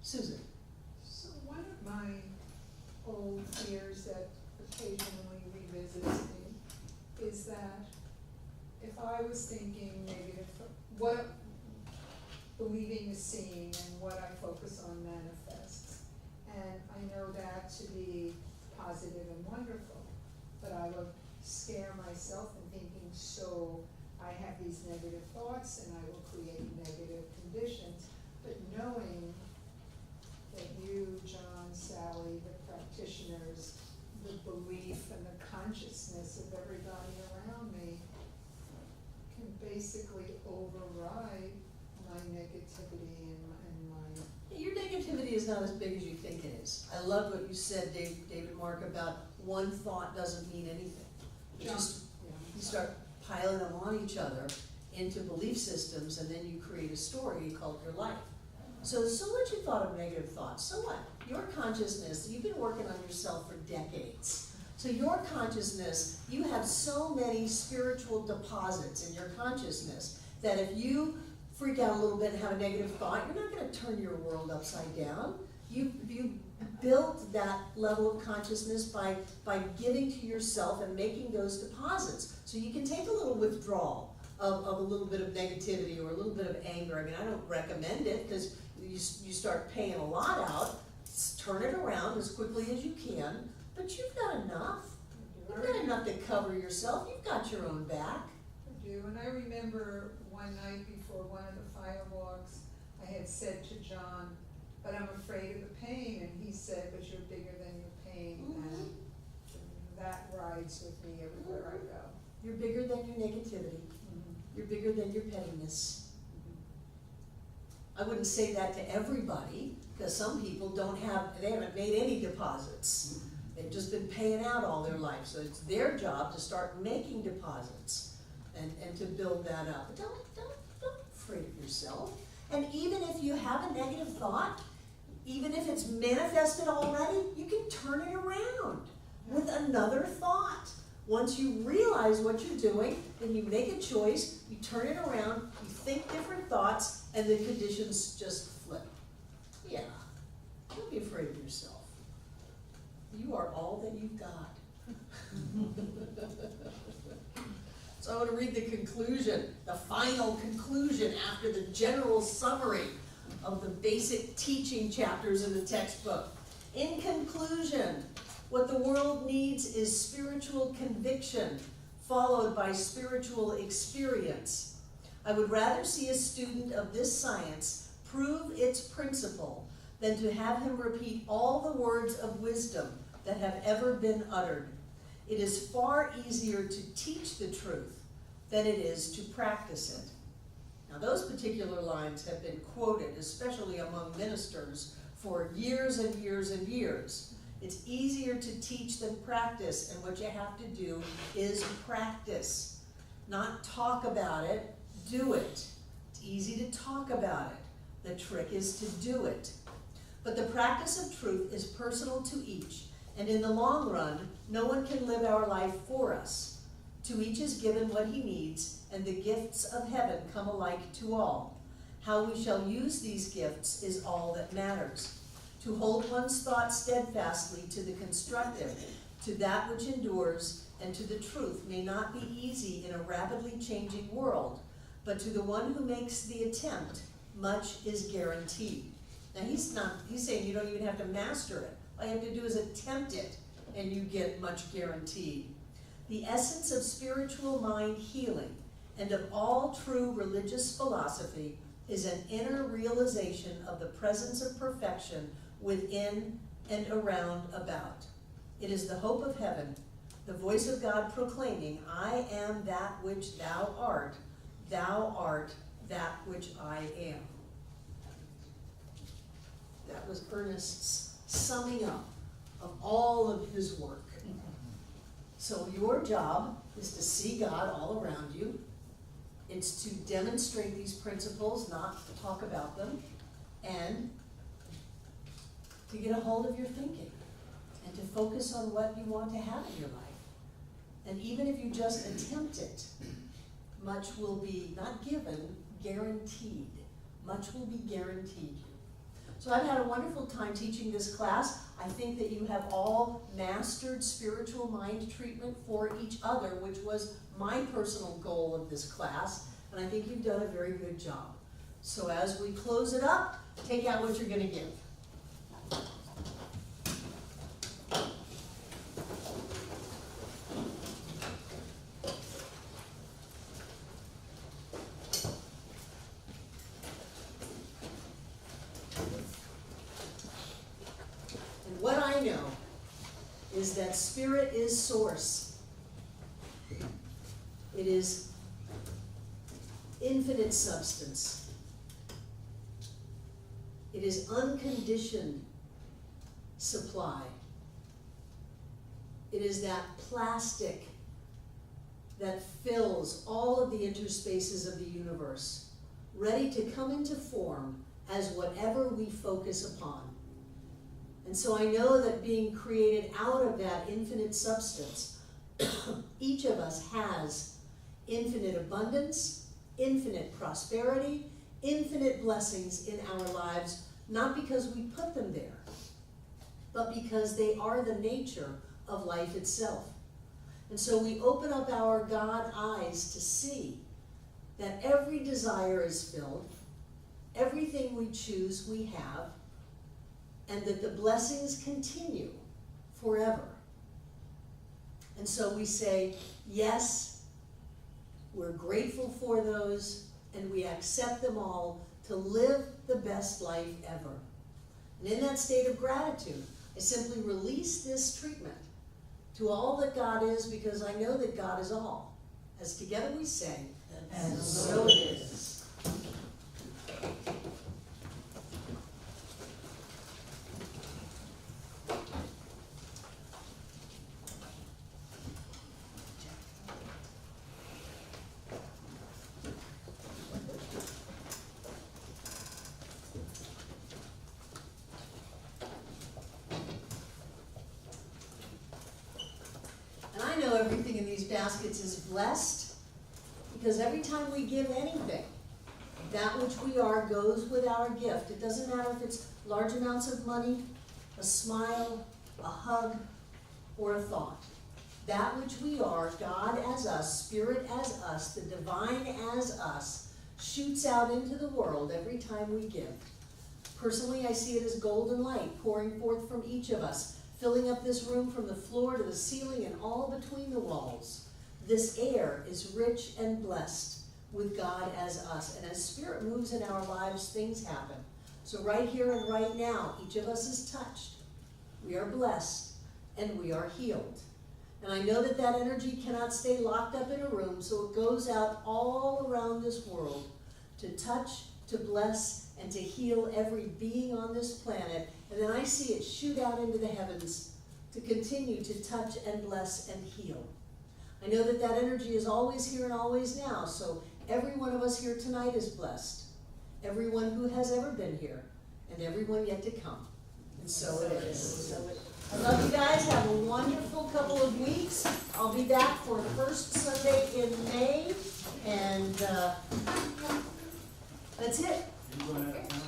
Susan. So one of my old fears that occasionally revisits me is that if I was thinking negative, what believing is seeing and what I focus on manifests. And I know that to be positive and wonderful, but I would scare myself in thinking, so I have these negative thoughts and I will create negative conditions. But knowing that you, John, Sally, the practitioners, the belief and the consciousness of everybody around me can basically override my negativity and my... Your negativity is not as big as you think it is. I love what you said, David Mark, about one thought doesn't mean anything. You start piling them on each other into belief systems, and then you create a story, you call it your life. So what you thought of negative thoughts, so what? Your consciousness, you've been working on yourself for decades. So your consciousness, you have so many spiritual deposits in your consciousness that if you freak out a little bit and have a negative thought, you're not going to turn your world upside down. You built that level of consciousness by giving to yourself and making those deposits. So you can take a little withdrawal of a little bit of negativity or a little bit of anger. I mean, I don't recommend it because you start paying a lot out. Turn it around as quickly as you can, but you've got enough. You've got enough to cover yourself. You've got your own back. I do, and I remember one night before one of the fire walks, I had said to John, but I'm afraid of the pain, and he said, but you're bigger than your pain, and that rides with me everywhere I go. You're bigger than your negativity. You're bigger than your pettiness. I wouldn't say that to everybody, because some people they haven't made any deposits. They've just been paying out all their life, so it's their job to start making deposits and to build that up. But don't afraid of yourself. And even if you have a negative thought, even if it's manifested already, you can turn it around with another thought. Once you realize what you're doing, then you make a choice, you turn it around, you think different thoughts, and the conditions just flip. Yeah, don't be afraid of yourself. You are all that you've got. So I want to read the conclusion, the final conclusion after the general summary of the basic teaching chapters in the textbook. In conclusion, what the world needs is spiritual conviction, followed by spiritual experience. I would rather see a student of this science prove its principle than to have him repeat all the words of wisdom that have ever been uttered. It is far easier to teach the truth than it is to practice it. Now, those particular lines have been quoted, especially among ministers, for years and years and years. It's easier to teach than practice, and what you have to do is practice. Not talk about it, do it. It's easy to talk about it. The trick is to do it. But the practice of truth is personal to each, and in the long run, no one can live our life for us. To each is given what he needs, and the gifts of heaven come alike to all. How we shall use these gifts is all that matters. To hold one's thought steadfastly to the constructive, to that which endures, and to the truth may not be easy in a rapidly changing world, but to the one who makes the attempt, much is guaranteed. Now he's saying you don't even have to master it. All you have to do is attempt it, and you get much guaranteed. The essence of spiritual mind healing and of all true religious philosophy is an inner realization of the presence of perfection within and around about. It is the hope of heaven, the voice of God proclaiming, I am that which thou art that which I am. That was Ernest's summing up of all of his work. So your job is to see God all around you. It's to demonstrate these principles, not to talk about them, and to get a hold of your thinking and to focus on what you want to have in your life. And even if you just attempt it, much will be not given, guaranteed. Much will be guaranteed you. So I've had a wonderful time teaching this class. I think that you have all mastered spiritual mind treatment for each other, which was my personal goal of this class, and I think you've done a very good job. So as we close it up, take out what you're going to give. What I know is that spirit is source. It is infinite substance. It is unconditioned supply. It is that plastic that fills all of the interspaces of the universe, ready to come into form as whatever we focus upon. And so I know that being created out of that infinite substance, each of us has infinite abundance, infinite prosperity, infinite blessings in our lives, not because we put them there, but because they are the nature of life itself. And so we open up our God eyes to see that every desire is filled, everything we choose we have, and that the blessings continue forever. And so we say, yes, we're grateful for those, and we accept them all to live the best life ever. And in that state of gratitude, I simply release this treatment to all that God is, because I know that God is all. As together we say, and so it is. I know everything in these baskets is blessed, because every time we give anything, that which we are goes with our gift. It doesn't matter if it's large amounts of money, a smile, a hug, or a thought. That which we are, God as us, Spirit as us, the divine as us, shoots out into the world every time we give. Personally, I see it as golden light pouring forth from each of us, filling up this room from the floor to the ceiling and all between the walls. This air is rich and blessed with God as us. And as Spirit moves in our lives, things happen. So right here and right now, each of us is touched. We are blessed and we are healed. And I know that that energy cannot stay locked up in a room, so it goes out all around this world to touch, to bless, and to heal every being on this planet. And then I see it shoot out into the heavens to continue to touch and bless and heal. I know that that energy is always here and always now, so every one of us here tonight is blessed. Everyone who has ever been here, and everyone yet to come. And so it is. I love you guys. Have a wonderful couple of weeks. I'll be back for the first Sunday in May, and that's it. You going out of town?